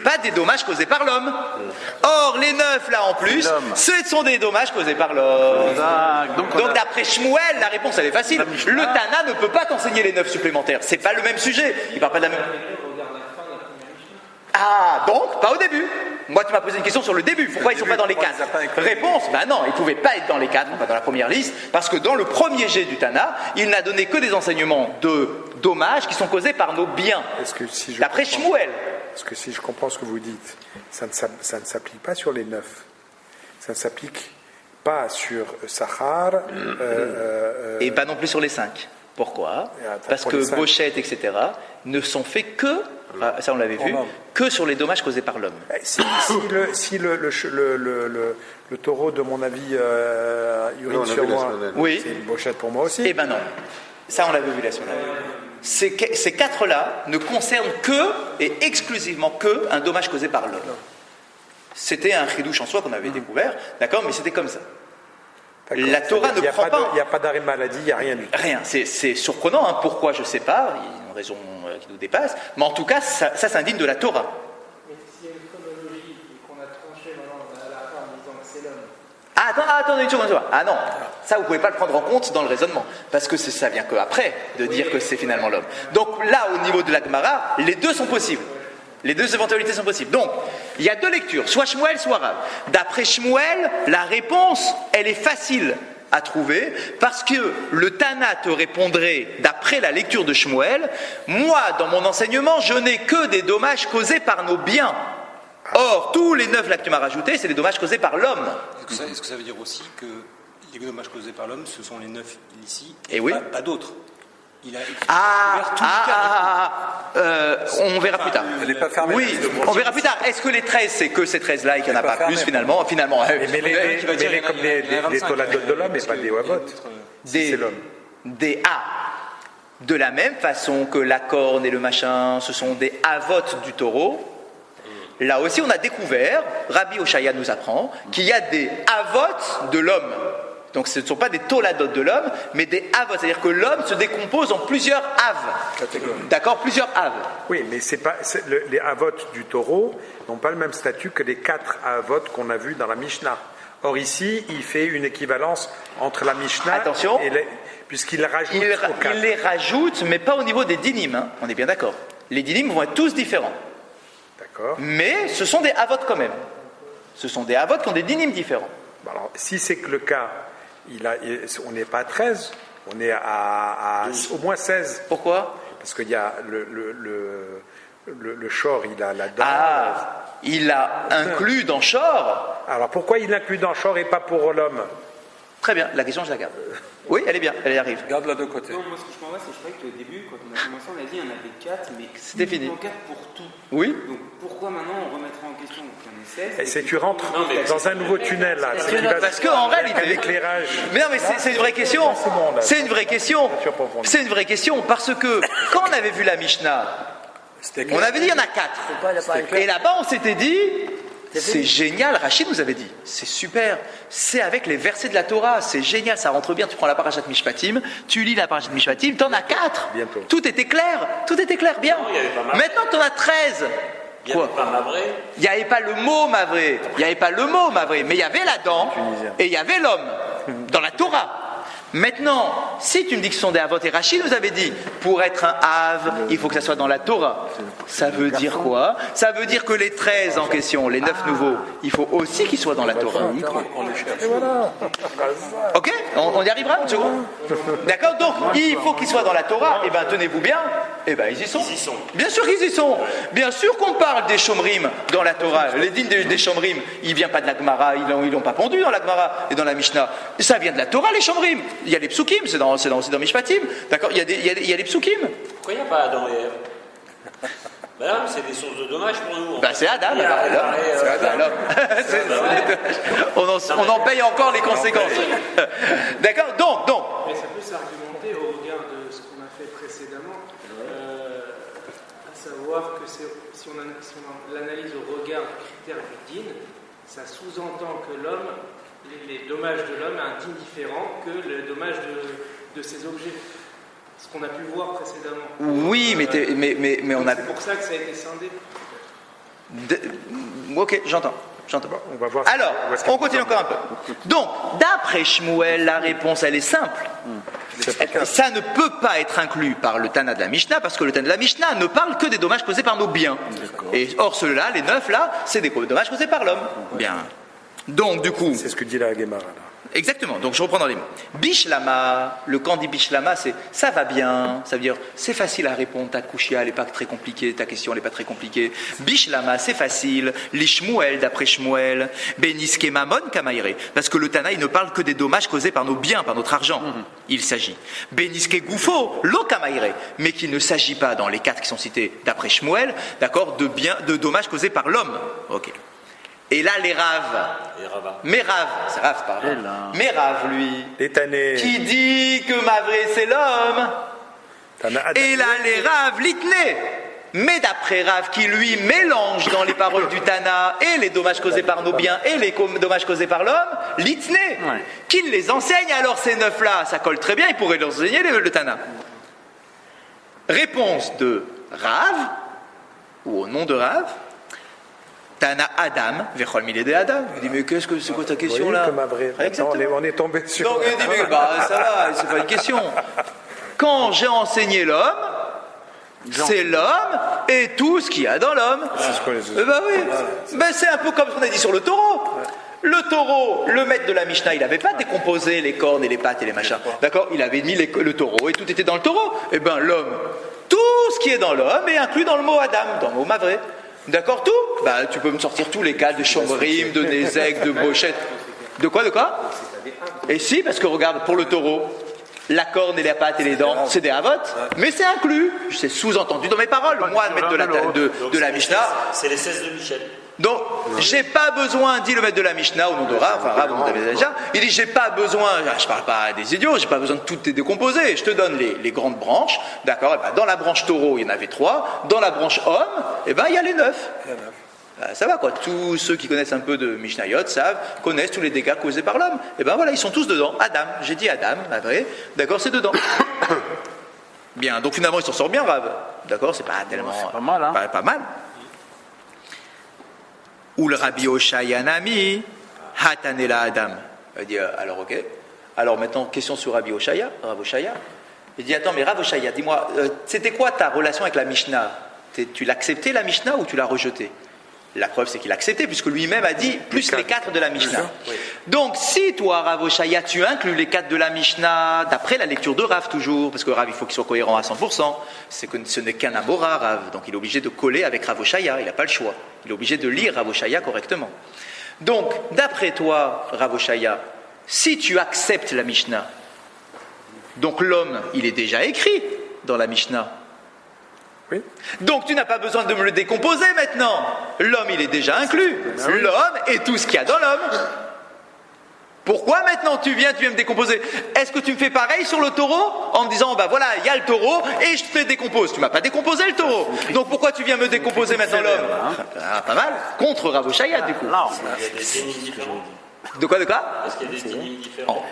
Pas des dommages causés par l'homme. Or, les 9 là en plus, ce sont des dommages causés par l'homme. Donc d'après Shmuel, la réponse elle est facile. Le Tana ne peut pas t'enseigner les 9 supplémentaires. C'est pas le même sujet. Il parle pas de la même. Ah, donc pas au début. Moi, tu m'as posé une question sur le début. Pourquoi ils ne sont pas dans les 4? Réponse, non, ils ne pouvaient pas être dans les 4, pas dans la première liste, parce que dans le premier jet du Tana, il n'a donné que des enseignements de dommages qui sont causés par nos biens. D'après Shmuel. Parce que si je comprends ce que vous dites, ça ne s'applique pas sur les 9. Ça ne s'applique pas sur Sahar. Et pas non plus sur les 5. Pourquoi? Parce que Bochette, etc., ne sont faits que, ça on l'avait vu, que sur les dommages causés par l'homme. Si le taureau, de mon avis, urine sur moi, oui. C'est une Bochette pour moi aussi. Eh ben non. Ça on l'avait vu la semaine dernière. Ces 4-là ne concernent que et exclusivement que un dommage causé par l'homme. C'était un chidouche en soi qu'on avait découvert, d'accord, mais c'était comme ça. La Torah ne prend pas. Il n'y a pas d'arrêt de maladie, il n'y a rien du tout. Rien, c'est surprenant, hein. Pourquoi je ne sais pas, il y a une raison qui nous dépasse, mais en tout cas, ça s'indigne de la Torah. Mais s'il y a une chronologie qu'on a tranchée maintenant à la fin en disant que c'est l'homme. Attendez une seconde. Ah non, ça vous ne pouvez pas le prendre en compte dans le raisonnement, parce que ça vient qu'après de dire que c'est finalement l'homme. Donc là, au niveau de la Gemara, les deux sont possibles. Les deux éventualités sont possibles. Donc, il y a 2 lectures, soit Shmuel, soit Rav. D'après Shmuel, la réponse, elle est facile. à trouver, parce que le Tana te répondrait, d'après la lecture de Shmuel, moi, dans mon enseignement, je n'ai que des dommages causés par nos biens. Or, tous les 9 là que tu m'as rajoutés, c'est des dommages causés par l'homme. Est-ce que ça veut dire aussi que les dommages causés par l'homme, ce sont les 9 ici, et oui. Pas d'autres? Il a ouvert tous les cas. On verra plus tard. Elle n'est pas fermée. Oui, on verra plus tard. Est-ce que les 13, c'est que ces 13-là et qu'il n'y en a pas plus finalement? Mais les toladot de l'homme et pas des wavot. C'est l'homme. Des A. De la même façon que la corne et le machin, ce sont des avot du taureau. Là aussi, on a découvert, Rabbi Oshaya nous apprend, qu'il y a des avot de l'homme. Donc ce ne sont pas des toladot de l'homme, mais des avot. C'est-à-dire que l'homme se décompose en plusieurs aves. D'accord? Plusieurs aves. Oui, mais les avot du taureau n'ont pas le même statut que les 4 avot qu'on a vus dans la Mishnah. Or ici, il fait une équivalence entre la Mishnah Attention, et puisqu'il rajoute il les rajoute, mais pas au niveau des dinim. Hein. On est bien d'accord. Les dinim vont être tous différents. D'accord. Mais ce sont des avot quand même. Ce sont des avot qui ont des dinim différents. Alors, si c'est que le cas, on n'est pas à 13, on est à au moins 16. Pourquoi? Parce qu'il y a le shor, il a la dent. Il a inclus dans shor. Alors pourquoi il inclut dans shor et pas pour l'homme? Très bien, la question je la garde. Oui, elle est bien, elle y arrive. Garde-la de côté. Non, moi ce que je comprends pas, c'est que je croyais qu'au début, quand on a commencé, on a dit il y en avait 4, mais c'était fini. 4 pour tout. Oui. Donc pourquoi maintenant on remettra en question qu'il y en ait 16? Et c'est tu rentres dans un nouveau tunnel là. Parce qu'en réalité, l'éclairage. Mais non, mais c'est une vraie question. C'est une vraie question. C'est une vraie question parce que quand on avait vu la Mishnah, on avait dit il y en a 4. Et là-bas, on s'était dit. C'est génial, Rachid nous avait dit, c'est super, c'est avec les versets de la Torah, c'est génial, ça rentre bien, tu prends la parashat Mishpatim, tu lis la parashat Mishpatim, t'en as 4, bientôt. Tout était clair, bien. Non, maintenant t'en as 13. Il n'y avait pas Mavré. Il n'y avait pas le mot Mavré, mais il y avait la dent et il y avait l'homme dans la Torah. Maintenant, si tu me dis que ce sont des avot, et Rachid nous avait dit, pour être un av, il faut que ça soit dans la Torah. Ça veut dire quoi? Ça veut dire que les 13 en question, les 9 nouveaux, il faut aussi qu'ils soient dans la Torah. Ok? On y arrivera une seconde? D'accord? Donc, il faut qu'ils soient dans la Torah. Eh bien, tenez-vous bien. Eh bien, ils y sont. Bien sûr qu'ils y sont. Bien sûr qu'on parle des Shomrim dans la Torah. Les dînes des Shomrim, ils ne viennent pas de la Gemara, ils l'ont pas pondu dans la Gemara et dans la Mishnah. Ça vient de la Torah, les Shomrim. Il y a les psukim, c'est dans Mishpatim. D'accord? Il y a les psukim. Pourquoi il n'y a pas Adam et Ève? Ben non, c'est des sources de dommages pour nous. Ben c'est Adam, alors. On en paye encore les conséquences. D'accord? Donc. Mais ça peut s'argumenter au regard de ce qu'on a fait précédemment, à savoir que si on l'analyse au regard du critère du din, ça sous-entend que l'homme, les dommages de l'homme a un din différent que le dommage de ses objets. Ce qu'on a pu voir précédemment. Oui, mais on a. C'est pour ça que ça a été scindé. Ok, j'entends. On va voir. Alors, on continue encore un peu. Donc, d'après Shmuel, la réponse, elle est simple. Ça ne peut pas être inclus par le Tana de la Mishnah, parce que le Tana de la Mishnah ne parle que des dommages causés par nos biens. Et or, ceux-là, les 9 là, c'est des dommages causés par l'homme. Bien. Donc, du coup. C'est ce que dit la Gemara là. Exactement, donc je reprends dans les mots. Bishlama, le quand dit Bishlama, c'est ça va bien, ça veut dire c'est facile à répondre, ta kushia elle n'est pas très compliquée, ta question elle n'est pas très compliquée. Bishlama, c'est facile, l'Ishmuel d'après Shmuel, Beniske Mamon Kamaire, parce que le Tana il ne parle que des dommages causés par nos biens, par notre argent. Il s'agit. Beniske Goufo, lo Kamaire, mais qu'il ne s'agit pas dans les 4 qui sont cités d'après Shmuel, d'accord, de dommages causés par l'homme. Ok. Et là, les Rav. Mais Rav, c'est Rav, pardon. Mais Rav, lui, qui dit que Mavré, c'est l'homme. Et là, les Rav, l'itné. Mais d'après Rav, qui lui mélange dans les paroles du Tana et les dommages causés par nos biens et les dommages causés par l'homme, l'itné. Qu'il les enseigne alors ces 9-là. Ça colle très bien, il pourrait leur enseigner le Tana. Réponse de Rav, ou au nom de Rav. Tana Adam, Vechol Milede Adam. Il dit, mais qu'est-ce que c'est quoi ta question là? On est tombé sur. Donc il dit, mais ça va, c'est pas une question. Quand j'ai enseigné l'homme, c'est l'homme et tout ce qu'il y a dans l'homme. C'est ce qu'on les oui. Ben, c'est un peu comme ce qu'on a dit sur le taureau. Le taureau, le maître de la Mishnah, il n'avait pas décomposé les cornes et les pattes et les machins. D'accord? Il avait mis le taureau et tout était dans le taureau. Eh bien, l'homme, tout ce qui est dans l'homme est inclus dans le mot Adam, dans le mot Mavré. D'accord? Tout? Bah, tu peux me sortir tous les cas de Chomrim, de Nézek, de Bochette. De quoi? Et si, parce que regarde, pour le taureau, la corne et la patte et les dents, c'est des Havot, mais c'est inclus. C'est sous-entendu dans mes paroles. Moi, le maître de la Mishnah. C'est les 16 de Michel. Donc, j'ai pas besoin, dit le maître de la Mishnah au nom de Rav, enfin Rav, vous avez déjà, il dit, j'ai pas besoin, je parle pas des idiots, j'ai pas besoin de tout décomposer, je te donne les grandes branches, d'accord, et ben, dans la branche taureau, il y en avait 3, dans la branche homme, et ben, il y a les 9. Ça va quoi, tous ceux qui connaissent un peu de Mishnayot connaissent tous les dégâts causés par l'homme. Et ben voilà, ils sont tous dedans. Adam, j'ai dit Adam, vrai, d'accord, c'est dedans. Bien, donc finalement il s'en sort bien, Rav. D'accord, c'est pas tellement. C'est pas mal, hein. Pas mal. Ou le Rabbi Oshaya Nami, Hatanela Adam. Il dit alors ok. Alors maintenant, question sur Rabbi Oshaya. Rav Oshaya. Il dit attends, mais Rav Oshaya, dis-moi, c'était quoi ta relation avec la Mishnah? Tu l'as accepté la Mishnah ou tu l'as rejetée? La preuve, c'est qu'il a accepté, puisque lui-même a dit plus les 4 de la Mishnah. Oui. Donc, si toi, Rav Oshaya, tu inclus les 4 de la Mishnah, d'après la lecture de Rav toujours, parce que Rav, il faut qu'il soit cohérent à 100%, c'est que ce n'est qu'un Amora, Rav, donc il est obligé de coller avec Rav Oshaya, il n'a pas le choix. Il est obligé de lire Rav Oshaya correctement. Donc, d'après toi, Rav Oshaya, si tu acceptes la Mishnah, donc l'homme, il est déjà écrit dans la Mishnah. Oui. Donc tu n'as pas besoin de me le décomposer maintenant. L'homme, il est déjà inclus. L'homme et tout ce qu'il y a dans l'homme. Pourquoi maintenant tu viens me décomposer? Est-ce que tu me fais pareil sur le taureau en me disant, bah voilà, il y a le taureau et je te le décompose? Tu m'as pas décomposé le taureau. Donc pourquoi tu viens me décomposer maintenant l'homme? Pas mal. Contre Rav Oshaya du coup. Il y a des dynimes différents. De quoi? Est-ce qu'il y a des dynimes différents?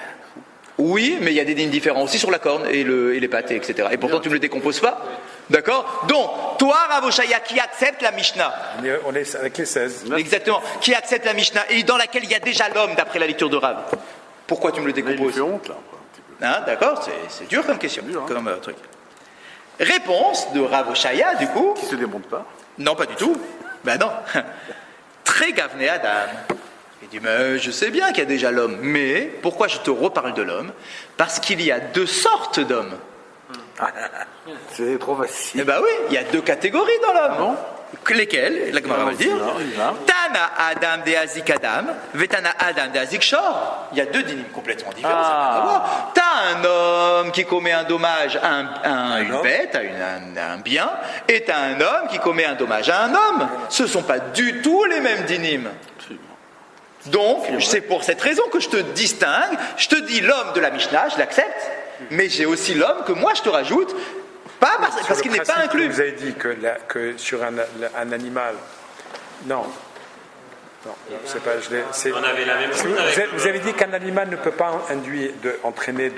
Oui, mais il y a des dynimes différents aussi sur la corne et les pâtés, etc. Et pourtant tu ne le décomposes pas. D'accord? Donc, toi, Rav Oshaya, qui accepte la Mishnah. On est avec les 16. Exactement. Qui accepte la Mishnah et dans laquelle il y a déjà l'homme d'après la lecture de Rav. Pourquoi tu me le décomposes? Il me fait honte, là. Hein, d'accord? C'est dur comme question. Dur, hein. Comme truc. Réponse de Rav Oshaya, du coup. Qui se démonte pas? Non, pas du tout. Ben non. Très gavné Adam. Il dit, mais je sais bien qu'il y a déjà l'homme. Mais pourquoi je te reparle de l'homme? Parce qu'il y a 2 sortes d'hommes. C'est trop facile. Eh bien oui, il y a 2 catégories dans l'homme. Ah bon? Lesquelles? La Gemara va le dire. Tana Adam de Azik Adam, Vetana Adam de Azik Shor. Il y a 2 dynimes complètement différents. T'as un homme qui commet un dommage à une bête, à un bien, et t'as un homme qui commet un dommage à un homme. Ce ne sont pas du tout les mêmes dynimes. Donc, c'est pour cette raison que je te distingue. Je te dis l'homme de la Mishnah, je l'accepte, mais j'ai aussi l'homme que moi je te rajoute, pas parce qu'il n'est pas inclus. Vous avez dit que sur un animal. Non, c'est pas. On avait la même chose. Vous avez dit qu'un animal ne peut pas entraîner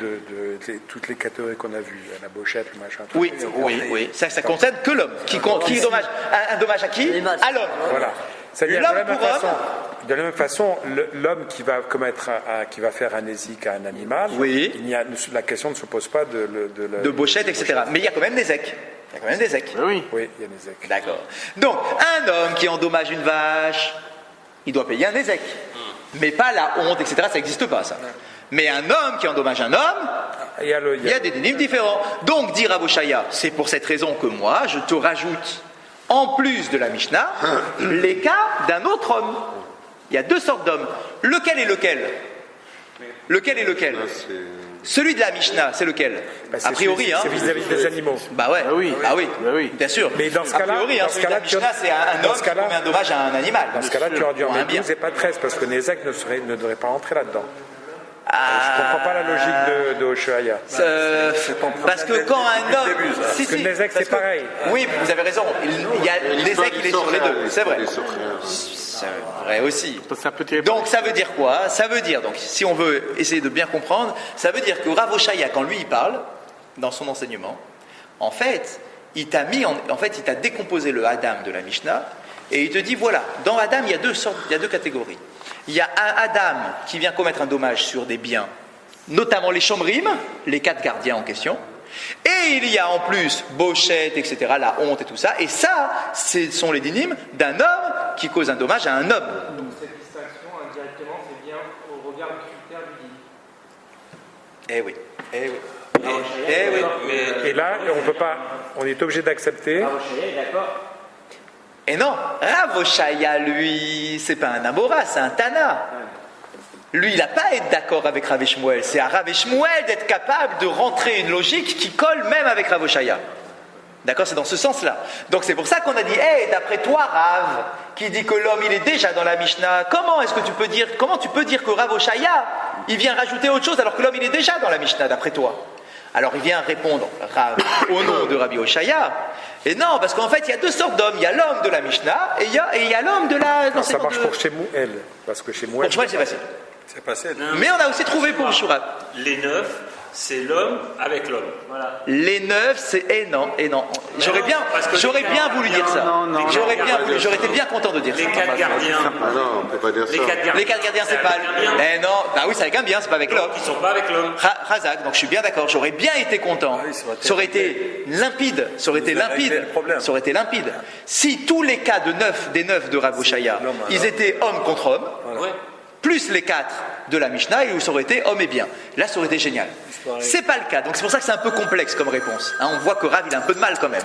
toutes les catégories qu'on a vues, la bochette, le machin. Oui. Ça concerne que l'homme. Qui est dommage? Un dommage à qui? À l'homme. Voilà. C'est-à-dire de la même façon, l'homme qui va faire un ézic à un animal, la question ne se pose pas de bochette, etc. Mais il y a quand même des écs. Oui, il y a des écs. D'accord. Donc, un homme qui endommage une vache, il doit payer un ézec. Mais pas la honte, etc. Ça n'existe pas, ça. Mais un homme qui endommage un homme, il y a des dynimes différents. Donc, dit Rav Oshaya, c'est pour cette raison que moi, je te rajoute, en plus de la Mishnah, les cas d'un autre homme. Il y a 2 sortes d'hommes. Lequel est lequel? Lequel est lequel? Celui de la Mishnah, c'est lequel? A priori, c'est vis-à-vis des animaux. Bah ouais. Oui, bien sûr. Mais dans ce cas-là, a priori, celui de la Mishnah, c'est un homme qui commet un dommage à un animal. Dans ce cas-là, tu aurais dû en mettre 12 et pas 13, parce que Nézek ne devrait pas rentrer là-dedans. Je ne comprends pas la logique de Oshaya. Parce que quand un homme... Parce que Nézek, c'est pareil. Oui, vous avez raison. Nézek, il est sur les 2. C'est vrai. C'est vrai aussi. Donc ça veut dire quoi? Ça veut dire, donc, si on veut essayer de bien comprendre, ça veut dire que Rav Oshaya, quand lui il parle, dans son enseignement, en fait, il t'a décomposé le Adam de la Mishnah, et il te dit, voilà, dans Adam, il y a 2 catégories. Il y a un Adam qui vient commettre un dommage sur des biens, notamment les Chomrim, les 4 gardiens en question, et il y a en plus Bochette, etc., la honte et tout ça, et ça, ce sont les dynimes d'un homme qui cause un dommage à un homme. Donc cette distinction, indirectement, Eh oui, eh oui. Eh oui. Et là, on peut pas, on est obligé d'accepter. Rav Oshaya est d'accord. Et non, Rav Oshaya, lui, c'est pas un Amora, c'est un Tana. Lui, il n'a pas à être d'accord avec Rav Shmuel. C'est à Rav Shmuel d'être capable de rentrer une logique qui colle même avec Rav Oshaya. D'accord, c'est dans ce sens-là. Donc c'est pour ça qu'on a dit, d'après toi, Rav, qui dit que l'homme il est déjà dans la Mishnah, comment tu peux dire que Rav Oshaya, il vient rajouter autre chose alors que l'homme il est déjà dans la Mishnah, d'après toi? Alors il vient répondre Rav au nom de Rabbi Oshaya. Et non, parce qu'en fait il y a deux sortes d'hommes. Il y a l'homme de la Mishnah et il y a l'homme de la. Non, ça marche pour Shemuel, parce que Shemuel. Pour Shmuel c'est facile. C'est passé. Mais on a aussi trouvé pour Shura. Les 9, c'est l'homme avec l'homme. Voilà. Les 9, c'est non. J'aurais bien voulu dire ça. J'aurais été bien content de dire ça. Les 4 gardiens. Ah non, on ne peut pas dire ça. Les 4 gardiens, c'est pas. Non, bah oui, c'est avec un bien, c'est pas avec l'homme. Ils ne sont pas avec l'homme. Razak, donc je suis bien d'accord. J'aurais bien été content. Ça aurait été limpide. Ça aurait été limpide. Si tous les cas des 9 de Rav Oshaya, ils étaient homme contre homme. Plus les 4 de la Mishnah, et où ça aurait été homme et bien. Là, ça aurait été génial. C'est pas le cas, donc c'est pour ça que c'est un peu complexe comme réponse. On voit que Rav, il a un peu de mal quand même.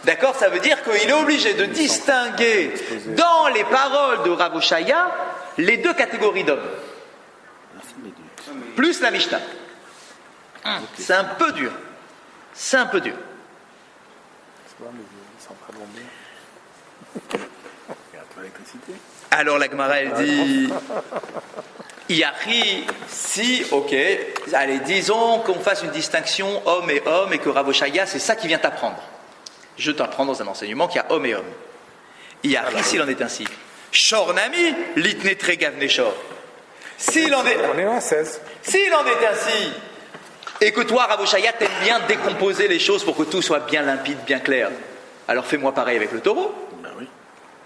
D'accord, ça veut dire qu'il est obligé de distinguer dans les paroles de Rav Oshaya les deux catégories d'hommes. Plus la Mishnah. C'est un peu dur. C'est un peu dur. Alors la Gemara, elle dit Yahi, si, ok, allez, disons qu'on fasse une distinction homme et homme et que Rav Oshaya, c'est ça qui vient t'apprendre. Je t'apprends dans un enseignement qu'il y a homme et homme. Yahi, s'il en est ainsi. Shor nami, litne tregavne shor. S'il en est. On est à 16. S'il en est ainsi, et que toi, Rav Oshaya, t'aimes bien décomposer les choses pour que tout soit bien limpide, bien clair, alors fais-moi pareil avec le taureau.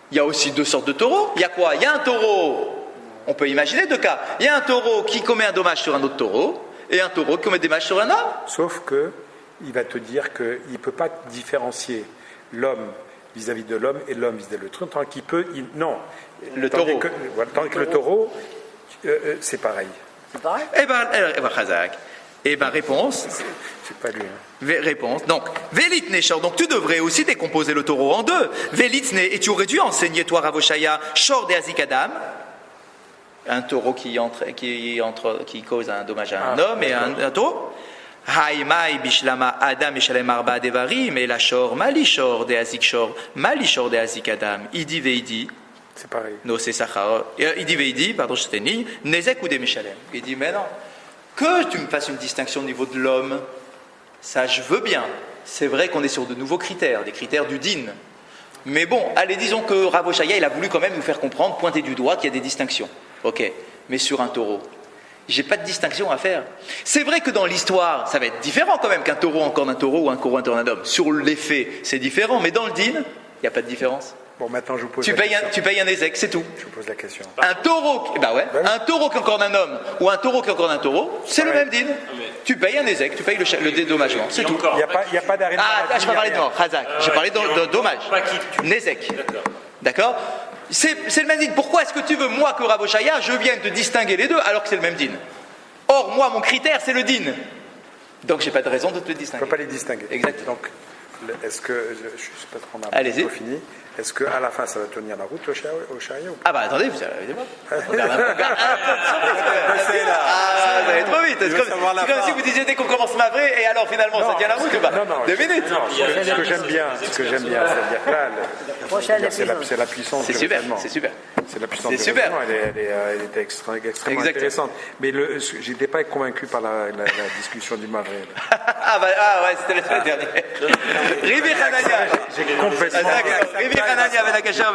Il y a aussi deux sortes de taureaux. Il y a quoi? Il y a un taureau, on peut imaginer deux cas. Il y a un taureau qui commet un dommage sur un autre taureau, et un taureau qui commet des dommages sur un homme. Sauf que il va te dire qu'il ne peut pas différencier l'homme vis-à-vis de l'homme et l'homme vis-à-vis de l'autre. Tant qu'il peut, non. Le taureau. Tandis que le taureau, c'est pareil. C'est pareil? Eh ben, réponse. C'est pas lui. Réponse. Donc, Velitne Shor. Donc, tu devrais aussi décomposer le taureau en deux. Velitne, et tu aurais dû enseigner, toi, Rav Oshaya, Shor de Azik Adam. Un taureau qui cause un dommage à un homme et un taureau. Haïmaï bishlama Adam et Shalem Arba Devarim, et la Shor, Mali Shor de Azik Shor, Mali Shor de Azik Adam. Idi Veidi. C'est pareil. No, c'est Sachar. Idi Veidi, pardon, je t'ai dit, Nezek ou des Meshalem. Il dit, mais non. Que tu me fasses une distinction au niveau de l'homme, ça je veux bien. C'est vrai qu'on est sur de nouveaux critères, des critères du din. Mais bon, allez, disons que Rav Oshaya, il a voulu quand même nous faire comprendre, pointer du doigt qu'il y a des distinctions. Ok, mais sur un taureau, j'ai pas de distinction à faire. C'est vrai que dans l'histoire, ça va être différent quand même qu'un taureau encore d'un taureau ou un taureau encore d'un homme. Sur les faits, c'est différent, mais dans le din, il n'y a pas de différence. Bon, maintenant je vous pose tu payes un ézec, c'est tout. Je vous pose la question. Un taureau, un taureau qui est encore d'un homme ou un taureau qui est encore d'un taureau, c'est le même din. Tu payes un ézec, tu payes le dédommagement, c'est tout. Il n'y a pas d'arrêt. Je pas parlé de mort, Razak. J'ai parlé de dommage. Nézek. D'accord. C'est le même din. Pourquoi est-ce que tu veux, moi, que Rav Oshaya, je vienne te distinguer les deux alors que c'est le même din? Or, moi, mon critère, c'est le din. Donc, j'ai pas de raison de te le distinguer. On ne peut pas les distinguer. Exactement. Donc, est-ce que, je ne sais pas trop, on a Allez-y. pas fini, est-ce qu'à la fin ça va tenir la route au Sharia ou pas? Ah bah attendez, vous savez pas. Vous allez trop vite. C'est comme si vous disiez dès qu'on commence Mavré et alors finalement ça tient la route ou pas? Non, 2 minutes. Non, ce que j'aime bien, c'est-à-dire que là, c'est la puissance. C'est super, c'est super. C'est la puissance. C'est super. Elle était extrêmement intéressante. Mais j'étais pas convaincu par la discussion du Mavré. Ouais, c'était la semaine dernière. Rivi Hanania. J'ai complètement. Rivi Hanania avec la cachère.